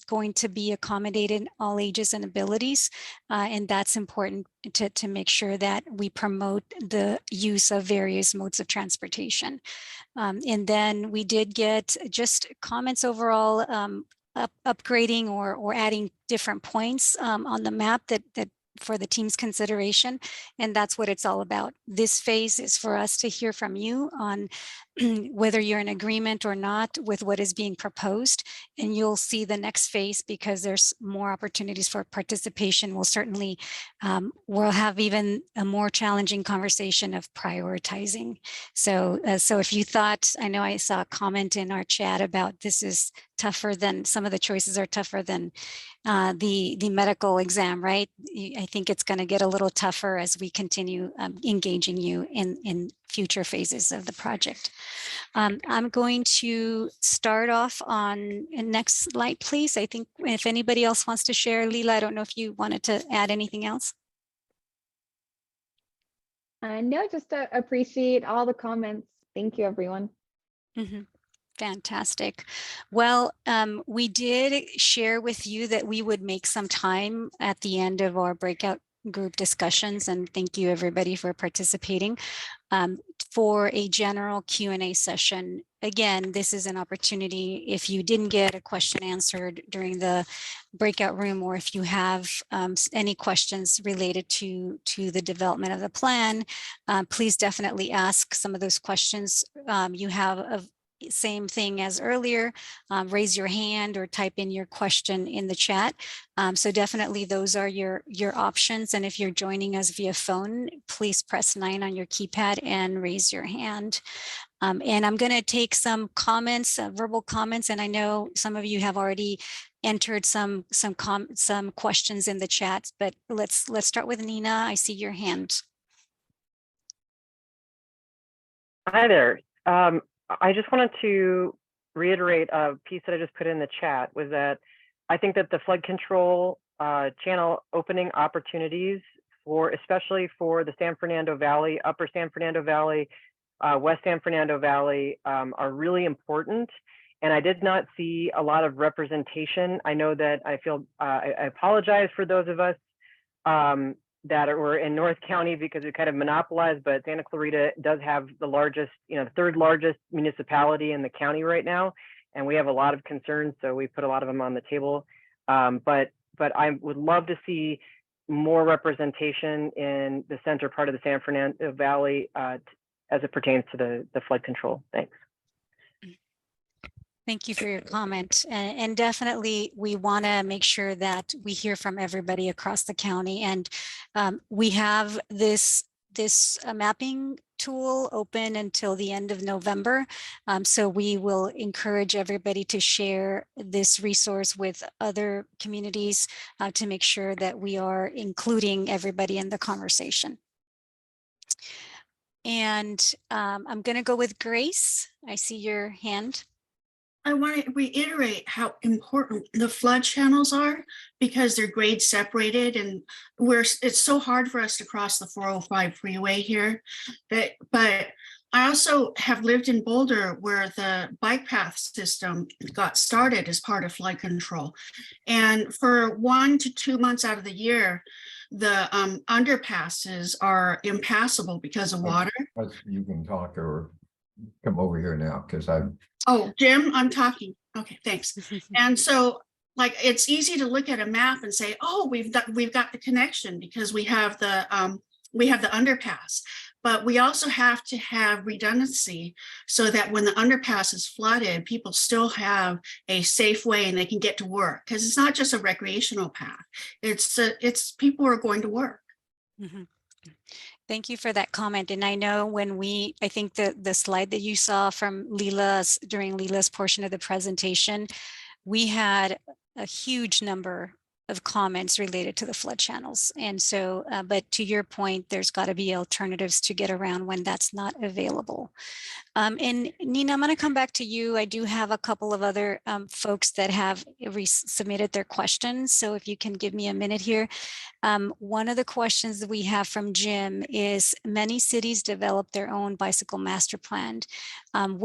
going to be accommodated all ages and abilities, and that's important to make sure that we promote the use of various modes of transportation. And then we did get just comments overall, upgrading or adding different points on the map that for the team's consideration. And that's what it's all about. This phase is for us to hear from you on whether you're in agreement or not with what is being proposed. And you'll see the next phase, because there's more opportunities for participation. We'll certainly, we'll have even a more challenging conversation of prioritizing. So if you thought, I know I saw a comment in our chat about this is tougher than, some of the choices are tougher than the medical exam, right? I think it's going to get a little tougher as we continue engaging you in future phases of the project. I'm going to start off on next slide, please. I think if anybody else wants to share, Leila, I don't know if you wanted to add anything else. No, just to appreciate all the comments. Thank you, everyone. Mm-hmm. Fantastic. Well, we did share with you that we would make some time at the end of our breakout group discussions, and thank you everybody for participating, for a general Q&A session. Again, this is an opportunity if you didn't get a question answered during the breakout room, or if you have any questions related to the development of the plan, please definitely ask some of those questions. You have a same thing as earlier, raise your hand or type in your question in the chat. So definitely those are your options. And if you're joining us via phone, please press 9 on your keypad and raise your hand. And I'm going to take some comments, verbal comments, and I know some of you have already entered some questions in the chat, but let's start with Nina. I see your hand. Hi there. I just wanted to reiterate a piece that I just put in the chat, was that I think that the flood control channel opening opportunities for, especially for the San Fernando Valley, Upper San Fernando Valley, West San Fernando Valley, are really important. And I did not see a lot of representation. I know that I feel, I apologize for those of us that were in North County, because we kind of monopolized, but Santa Clarita does have the largest, the third largest municipality in the county right now. And we have a lot of concerns, so we put a lot of them on the table. But I would love to see more representation in the center part of the San Fernando Valley as it pertains to the flood control. Thanks. Thank you for your comment. And definitely we want to make sure that we hear from everybody across the county. And we have this mapping tool open until the end of November. So we will encourage everybody to share this resource with other communities to make sure that we are including everybody in the conversation. And I'm going to go with Grace. I see your hand. I want to reiterate how important the flood channels are, because they're grade separated, and it's so hard for us to cross the 405 freeway here. But I also have lived in Boulder where the bike path system got started as part of flood control. And for 1 to 2 months out of the year, the underpasses are impassable because of water. You can talk or come over here now because I'm. Oh, Jim, I'm talking. Okay, thanks. And so like it's easy to look at a map and say, oh, we've got the connection because we have the underpass. But we also have to have redundancy so that when the underpass is flooded, people still have a safe way and they can get to work. Because it's not just a recreational path. It's people are going to work. Mm-hmm. Thank you for that comment. And I know when I think the slide that you saw from during Leela's portion of the presentation, we had a huge number of comments related to the flood channels. And so, but to your point, there's got to be alternatives to get around when that's not available. And Nina, I'm going to come back to you. I do have a couple of other folks that have submitted their questions. So if you can give me a minute here. One of the questions that we have from Jim is many cities develop their own bicycle master plan. How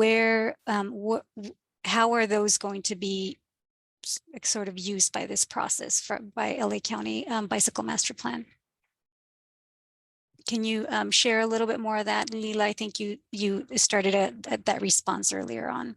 are those going to be sort of used by this process by LA County Bicycle Master Plan? Can you share a little bit more of that, Leela? I think you started at that response earlier on.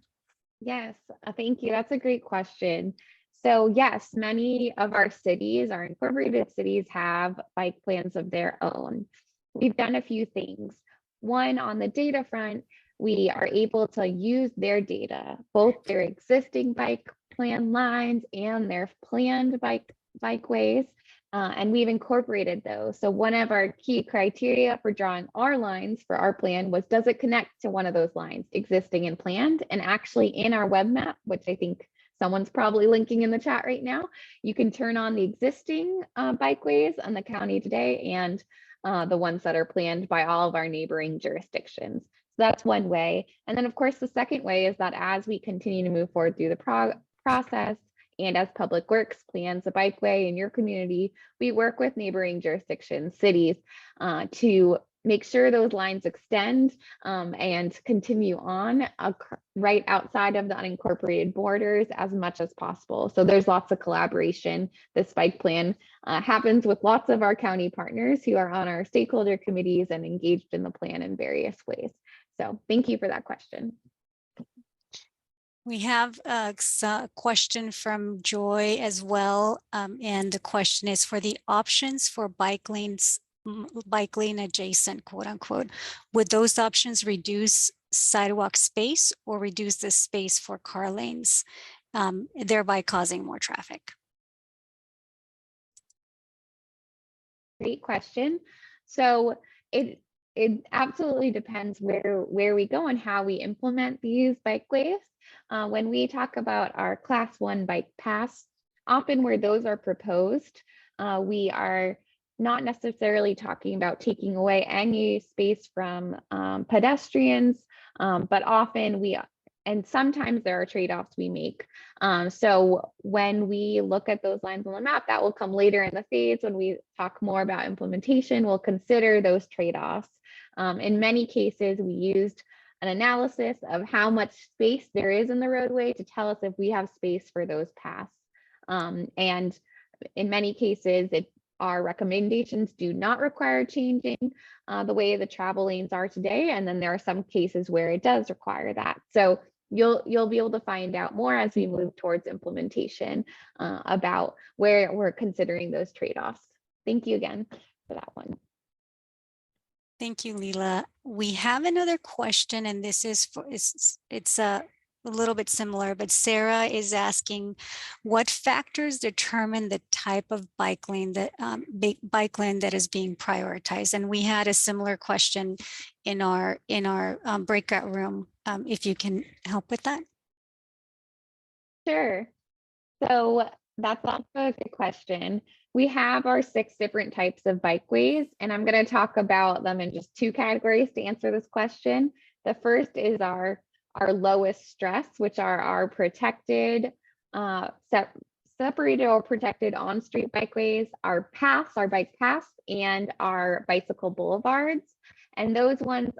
Yes, thank you. That's a great question. So yes, many of our cities, our incorporated cities, have bike plans of their own. We've done a few things. One, on the data front, we are able to use their data, both their existing bike plan lines and their planned bikeways, and we've incorporated those. So one of our key criteria for drawing our lines for our plan was, does it connect to one of those lines, existing and planned? And actually in our web map, which I think someone's probably linking in the chat right now, you can turn on the existing bikeways on the county today and the ones that are planned by all of our neighboring jurisdictions. So that's one way. And then of course, the second way is that as we continue to move forward through the process, and as Public Works plans a bikeway in your community, we work with neighboring jurisdictions, cities, to make sure those lines extend and continue on right outside of the unincorporated borders as much as possible. So there's lots of collaboration. This bike plan happens with lots of our county partners who are on our stakeholder committees and engaged in the plan in various ways. So thank you for that question. We have a question from Joy as well. And the question is, for the options for bike lane adjacent, quote unquote, would those options reduce sidewalk space or reduce the space for car lanes, thereby causing more traffic? Great question. So it absolutely depends where we go and how we implement these bikeways. When we talk about our Class 1 bike pass, often where those are proposed, we are not necessarily talking about taking away any space from pedestrians, but often and sometimes there are trade-offs we make. So when we look at those lines on the map, that will come later in the phase. When we talk more about implementation, we'll consider those trade-offs. In many cases, we used an analysis of how much space there is in the roadway to tell us if we have space for those paths. And in many cases, our recommendations do not require changing the way the travel lanes are today. And then there are some cases where it does require that. So you'll be able to find out more as we move towards implementation about where we're considering those trade-offs. Thank you again for that one. Thank you, Leela. We have another question, and this is it's a little bit similar, but Sarah is asking, what factors determine the type of bike lane that is being prioritized? And we had a similar question in our breakout room. If you can help with that. Sure. So that's also a good question. We have our 6 different types of bikeways, and I'm going to talk about them in just 2 categories to answer this question. The first is our lowest stress, which are our protected, separated or protected on-street bikeways, our paths, our bike paths, and our bicycle boulevards. And those ones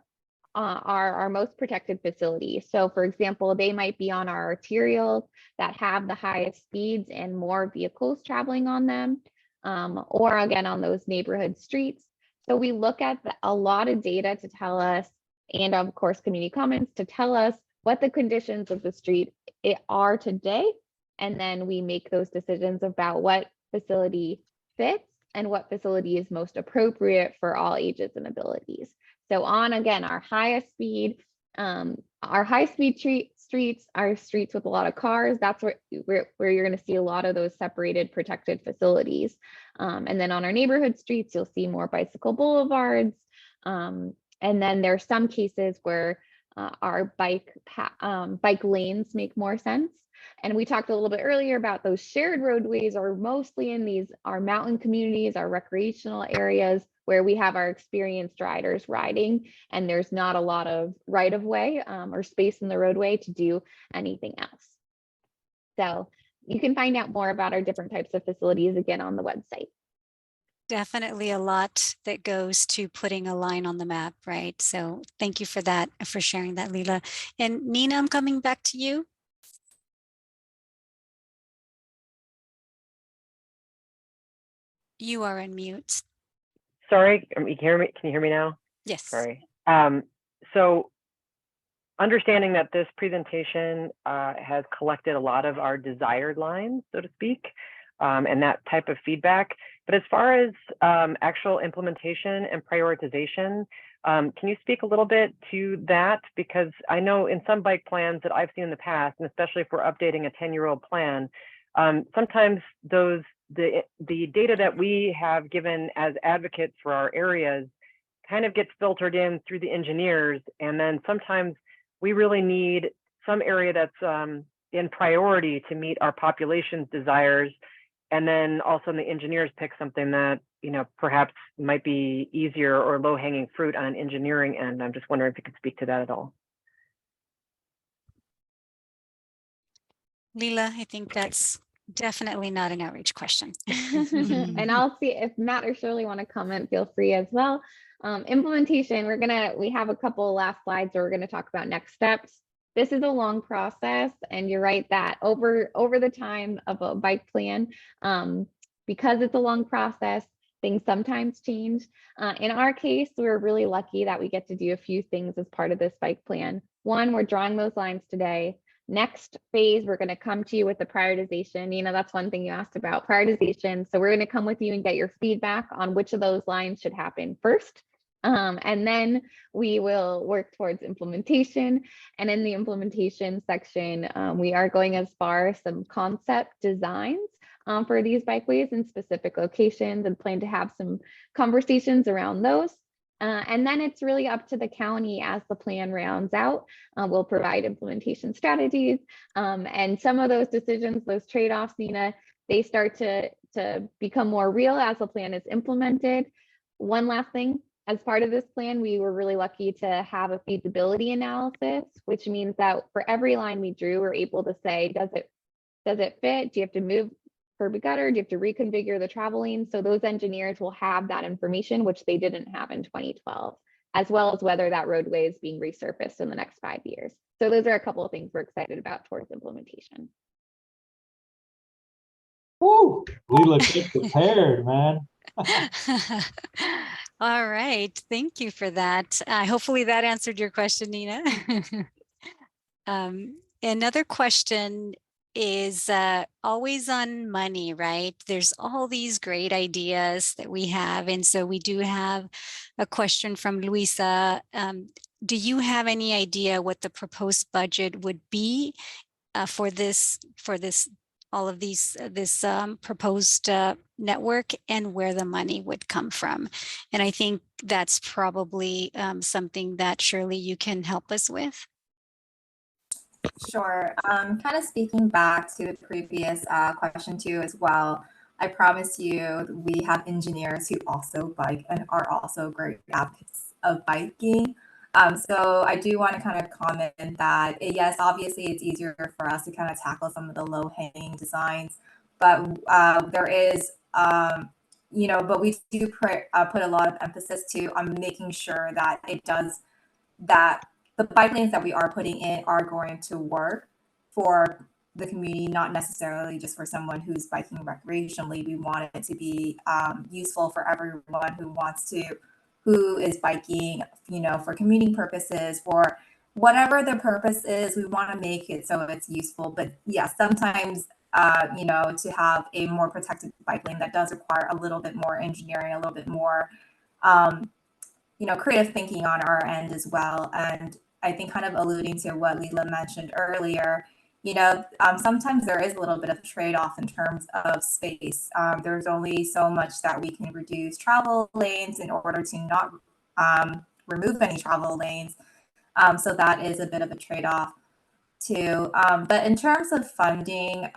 are our most protected facilities. So for example, they might be on our arterials that have the highest speeds and more vehicles traveling on them, or again, on those neighborhood streets. So we look at a lot of data to tell us, and of course, community comments to tell us what the conditions of the street are today. And then we make those decisions about what facility fits and what facility is most appropriate for all ages and abilities. So on, again, our highest speed, our high speed streets, our streets with a lot of cars, that's where you're going to see a lot of those separated protected facilities. And then on our neighborhood streets, you'll see more bicycle boulevards. And then there are some cases where our bike lanes make more sense. And we talked a little bit earlier about those shared roadways are mostly in our mountain communities, our recreational areas where we have our experienced riders riding, and there's not a lot of right of way or space in the roadway to do anything else. So you can find out more about our different types of facilities again on the website. Definitely a lot that goes to putting a line on the map, right? So thank you for that, for sharing that, Leila. And Nina, I'm coming back to you. You are on mute. Sorry, can you hear me? Can you hear me now? Yes. Sorry. So understanding that this presentation has collected a lot of our desired lines, so to speak, and that type of feedback. But as far as actual implementation and prioritization, can you speak a little bit to that? Because I know in some bike plans that I've seen in the past, and especially if we're updating a 10-year-old plan, sometimes the data that we have given as advocates for our areas kind of gets filtered in through the engineers. And then sometimes we really need some area that's in priority to meet our population's desires. And then also the engineers pick something that, perhaps might be easier or low hanging fruit on an engineering end. I'm just wondering if you could speak to that at all. Leila, I think that's definitely not an outreach question. And I'll see if Matt or Shirley want to comment, feel free as well. Implementation, we have a couple last slides where we're going to talk about next steps. This is a long process, and you're right that over the time of a bike plan, because it's a long process, things sometimes change. In our case, we're really lucky that we get to do a few things as part of this bike plan. One, we're drawing those lines today. Next phase, we're going to come to you with the prioritization. That's one thing you asked about, prioritization. So we're going to come with you and get your feedback on which of those lines should happen first. And then we will work towards implementation. And in the implementation section, we are going as far as some concept designs for these bikeways in specific locations, and plan to have some conversations around those. And then it's really up to the county as the plan rounds out. We'll provide implementation strategies, and some of those decisions, those trade-offs, Nina, they start to become more real as the plan is implemented. One last thing, as part of this plan, we were really lucky to have a feasibility analysis, which means that for every line we drew, we're able to say, does it fit? Do you have to move curb and gutter? Do you have to reconfigure the travel lane? So those engineers will have that information, which they didn't have in 2012, as well as whether that roadway is being resurfaced in the next 5 years. So those are a couple of things we're excited about towards implementation. Woo! Leila, get prepared, man. All right, thank you for that. Hopefully that answered your question, Nina. Another question is always on money, right? There's all these great ideas that we have. And so we do have a question from Luisa. Do you have any idea what the proposed budget would be for this proposed network, and where the money would come from? And I think that's probably something that Shirley, you can help us with. Sure. Kind of speaking back to the previous question too as well, I promise you we have engineers who also bike and are also great advocates of biking. So I do want to kind of comment that, yes, obviously it's easier for us to kind of tackle some of the low-hanging designs, but there is, but we do put a lot of emphasis on making sure that it does that the bike lanes that we are putting in are going to work for the community, not necessarily just for someone who's biking recreationally. We want it to be useful for everyone who is biking, you know, for commuting purposes, for whatever the purpose is. We want to make it so it's useful. But yeah, sometimes, you know, to have a more protected bike lane, that does require a little bit more engineering, a little bit more, you know, creative thinking on our end as well. And I think kind of alluding to what Leela mentioned earlier, you know, sometimes there is a little bit of trade-off in terms of space. There's only so much that we can reduce travel lanes in order to not remove any travel lanes. So that is a bit of a trade-off too. But in terms of funding,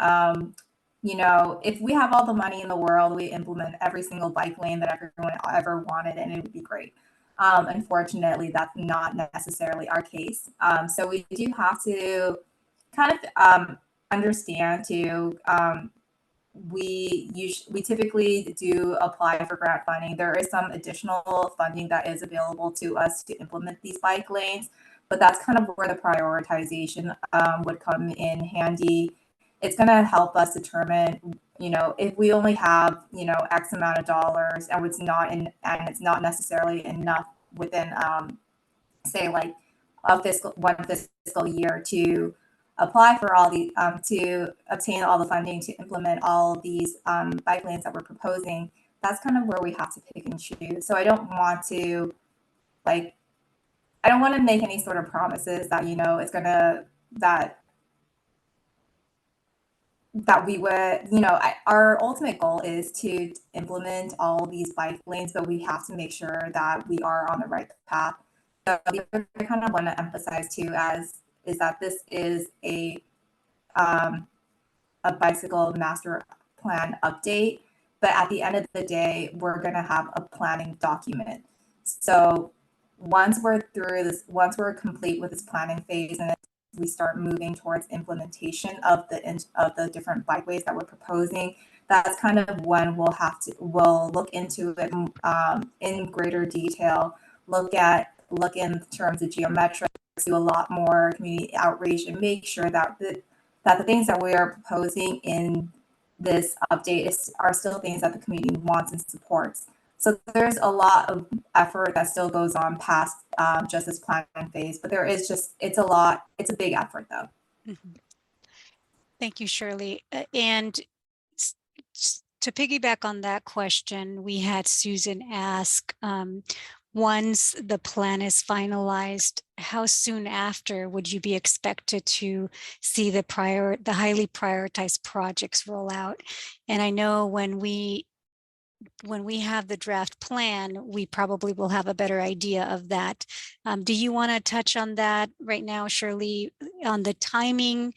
you know, if we have all the money in the world, we implement every single bike lane that everyone ever wanted, and it would be great. Unfortunately, that's not necessarily our case. So we do have to kind of understand too. We typically do apply for grant funding. There is some additional funding that is available to us to implement these bike lanes, but that's kind of where the prioritization would come in handy. It's going to help us determine, you know, if we only have, you know, X amount of dollars, and it's not necessarily enough within, say, like one fiscal year to apply for all the to obtain all the funding to implement all of these bike lanes that we're proposing. That's kind of where we have to pick and choose. So I don't want to make any sort of promises that, you know, it's gonna that we would, you know, our ultimate goal is to implement all these bike lanes, but we have to make sure that we are on the right path. So the other thing I kind of want to emphasize too is that this is a bicycle master plan update, but at the end of the day, we're going to have a planning document. So once we're through this, once we're complete with this planning phase, and we start moving towards implementation of the different bikeways that we're proposing, that's kind of when we'll look into it in greater detail, look in terms of geometrics, do a lot more community outreach, and make sure that the things that we are proposing in this update are still things that the community wants and supports. So there's a lot of effort that still goes on past just this planning phase, but it's a big effort though. Mm-hmm. Thank you, Shirley. And to piggyback on that question, we had Susan ask, once the plan is finalized, how soon after would you be expected to see the highly prioritized projects roll out? And I know when we have the draft plan, we probably will have a better idea of that. Do you want to touch on that right now, Shirley, on the timing?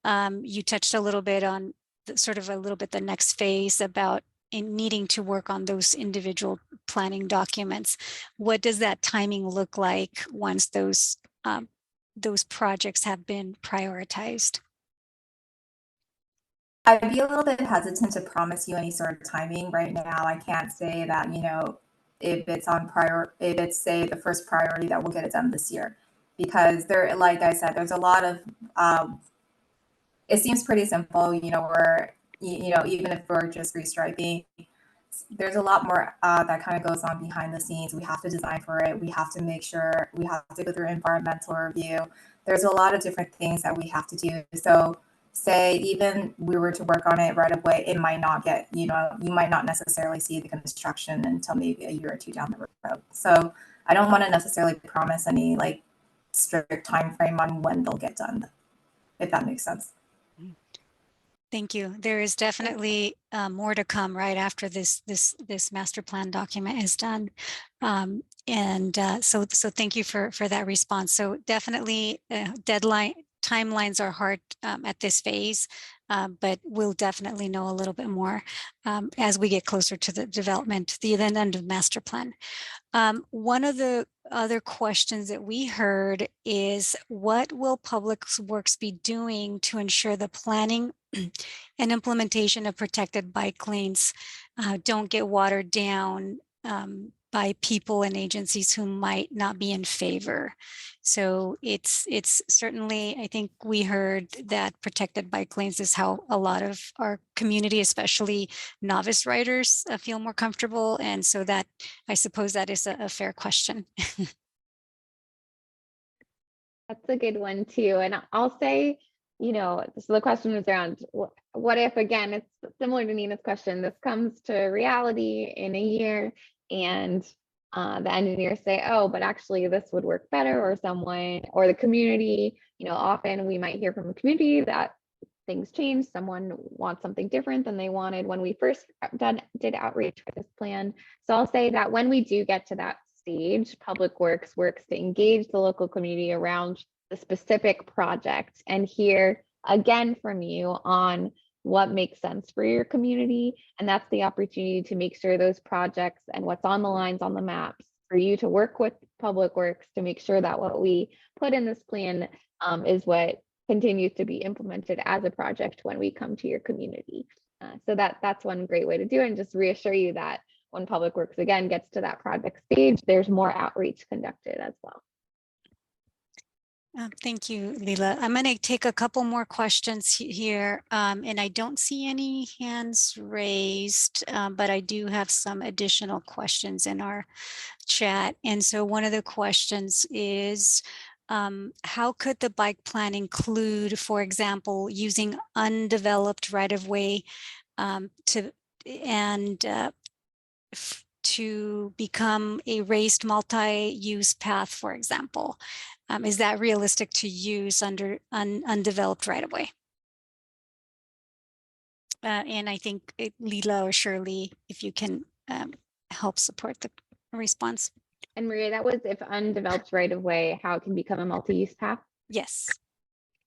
You touched a little bit on the next phase about needing to work on those individual planning documents. What does that timing look like once those projects have been prioritized? I'd be a little bit hesitant to promise you any sort of timing right now. I can't say that, you know, if it's say the first priority that we'll get it done this year, because like I said, there's a lot of it seems pretty simple, you know, even if we're just restriping, there's a lot more that kind of goes on behind the scenes. We have to design for it. We have to make sure, we have to go through environmental review. There's a lot of different things that we have to do. So say even we were to work on it right away, it might not get, you know, you might not necessarily see the construction until maybe a year or two down the road. So I don't want to necessarily promise any like strict time frame on when they'll get done, if that makes sense. Thank you. There is definitely more to come right after this master plan document is done. So thank you for that response. So definitely timelines are hard at this phase, but we'll definitely know a little bit more as we get closer to the development, the end of master plan. One of the other questions that we heard is, what will Public Works be doing to ensure the planning and implementation of protected bike lanes don't get watered down by people and agencies who might not be in favor. So it's certainly, I think we heard that protected bike lanes is how a lot of our community, especially novice riders, feel more comfortable. And so that, I suppose that is a fair question. That's a good one too. And I'll say, so the question was around what if, again, it's similar to Nina's question, this comes to reality in a year and the engineers say, oh, but actually this would work better, or someone, or the community, often we might hear from a community that things change. Someone wants something different than they wanted when we first did outreach for this plan. So I'll say that when we do get to that stage, Public Works works to engage the local community around the specific project and hear again from you on what makes sense for your community. And that's the opportunity to make sure those projects and what's on the lines on the maps for you to work with Public Works to make sure that what we put in this plan is what continues to be implemented as a project when we come to your community. So that's one great way to do it, and just reassure you that when Public Works again gets to that project stage, there's more outreach conducted as well. Thank you, Leela. I'm going to take a couple more questions here, and I don't see any hands raised, but I do have some additional questions in our chat. And so one of the questions is, how could the bike plan include, for example, using undeveloped right-of-way to become a raised multi-use path, for example? Is that realistic to use under undeveloped right-of-way? And I think Leela or Shirley, if you can help support the response. And Maria, that was if undeveloped right-of-way, how it can become a multi-use path? Yes.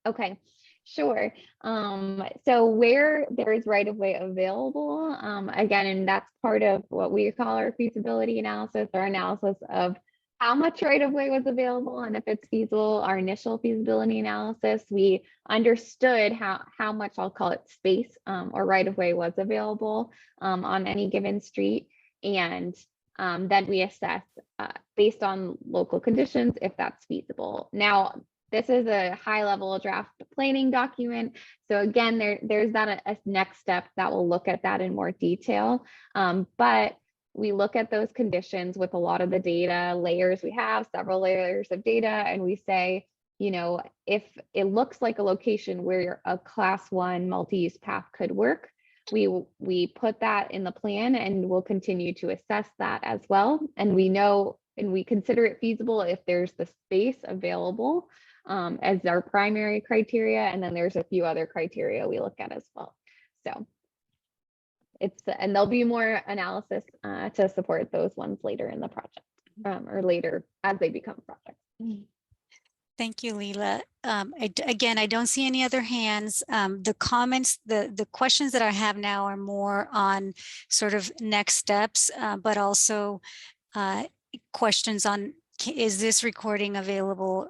Okay, sure. So where there is right-of-way available, again, and that's part of what we call our feasibility analysis, our analysis of how much right-of-way was available, and if it's feasible, our initial feasibility analysis, we understood how much, I'll call it space or right-of-way was available on any given street. And then we assess based on local conditions if that's feasible. Now, this is a high-level draft planning document. So again, there's that a next step that will look at that in more detail. But we look at those conditions with a lot of the data layers. We have several layers of data, and we say, if it looks like a location where a class 1 multi-use path could work, we put that in the plan, and we'll continue to assess that as well. And we know, and we consider it feasible if there's the space available as our primary criteria. And then there's a few other criteria we look at as well. So and there'll be more analysis to support those ones later in the project or later as they become projects. Thank you, Leela. Again, I don't see any other hands. The comments, the questions that I have now are more on sort of next steps, but also questions on, is this recording available?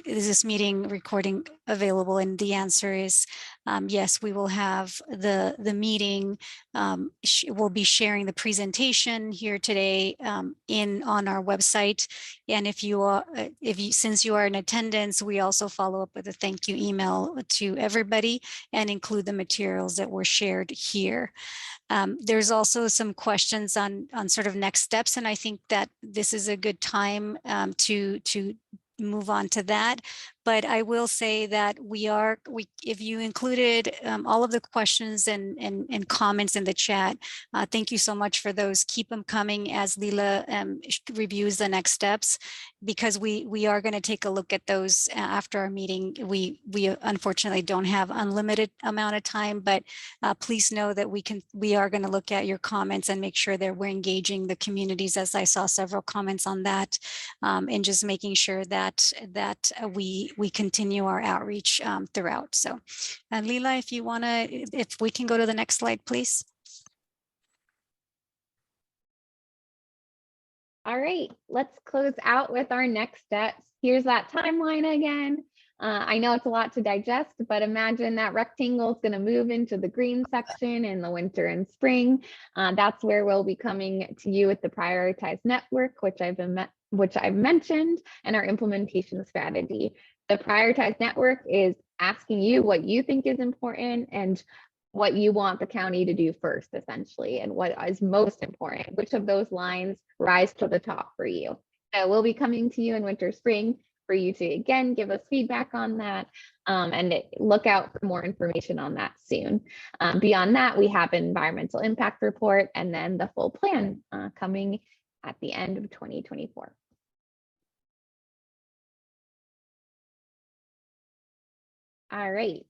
Is this meeting recording available? And the answer is yes, we will have the meeting. We'll be sharing the presentation here today on our website. And since you are in attendance, we also follow up with a thank you email to everybody and include the materials that were shared here. There's also some questions on sort of next steps, and I think that this is a good time to move on to that. But I will say that if you included all of the questions and comments in the chat, thank you so much for those. Keep them coming as Leela reviews the next steps, because we are going to take a look at those after our meeting. We unfortunately don't have unlimited amount of time, but please know that we are going to look at your comments and make sure that we're engaging the communities, as I saw several comments on that, and just making sure that we continue our outreach throughout. So Leela, if we can go to the next slide, please. All right, let's close out with our next steps. Here's that timeline again. I know it's a lot to digest, but imagine that rectangle is going to move into the green section in the winter and spring. That's where we'll be coming to you with the prioritized network, which I've mentioned, and our implementation strategy. The prioritized network is asking you what you think is important and what you want the county to do first, essentially, and what is most important. Which of those lines rise to the top for you? So we'll be coming to you in winter, spring for you to, again, give us feedback on that, and look out for more information on that soon. Beyond that, we have an environmental impact report and then the full plan coming at the end of 2024. All right.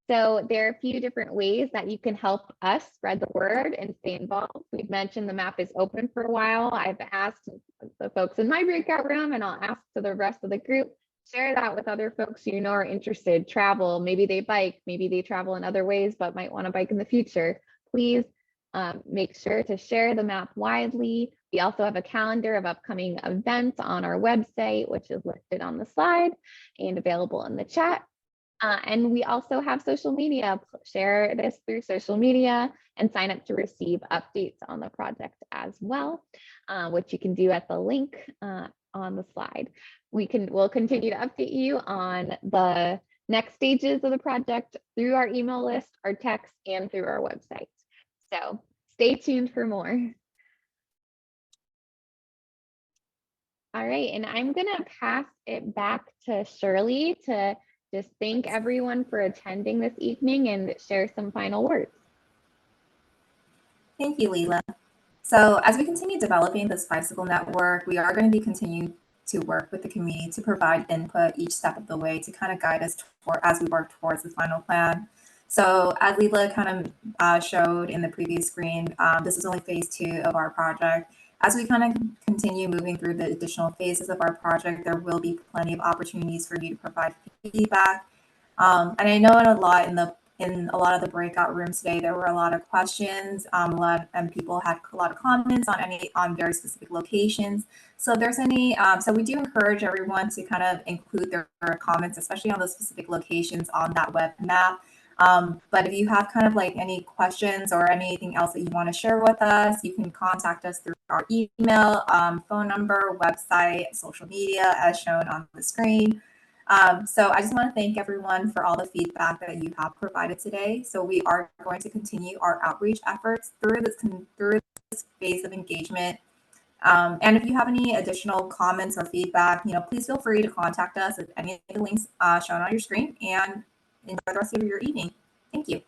So there are a few different ways that you can help us spread the word and stay involved. We've mentioned the map is open for a while. I've asked the folks in my breakout room, and I'll ask to the rest of the group, share that with other folks you know are interested, travel, maybe they bike, maybe they travel in other ways, but might want to bike in the future. Please make sure to share the map widely. We also have a calendar of upcoming events on our website, which is listed on the slide and available in the chat. And we also have social media. Share this through social media and sign up to receive updates on the project as well, which you can do at the link on the slide. We'll continue to update you on the next stages of the project through our email list, our text, and through our website. So stay tuned for more. All right, and I'm gonna pass it back to Shirley to just thank everyone for attending this evening and share some final words. Thank you, Leila. So as we continue developing this bicycle network, we are going to be continuing to work with the community to provide input each step of the way to kind of guide us as we work towards the final plan. So as Leila kind of showed in the previous screen, this is only phase 2 of our project. As we kind of continue moving through the additional phases of our project, there will be plenty of opportunities for you to provide feedback. And I know in a lot of the breakout rooms today, there were a lot of questions, and people had a lot of comments on very specific locations. So if there's any, so we do encourage everyone to kind of include their comments, especially on those specific locations on that web map. But if you have kind of like any questions or anything else that you want to share with us, you can contact us through our email, phone number, website, social media, as shown on the screen. So I just want to thank everyone for all the feedback that you have provided today. So we are going to continue our outreach efforts through this phase of engagement. And if you have any additional comments or feedback, please feel free to contact us at any of the links shown on your screen, and enjoy the rest of your evening. Thank you.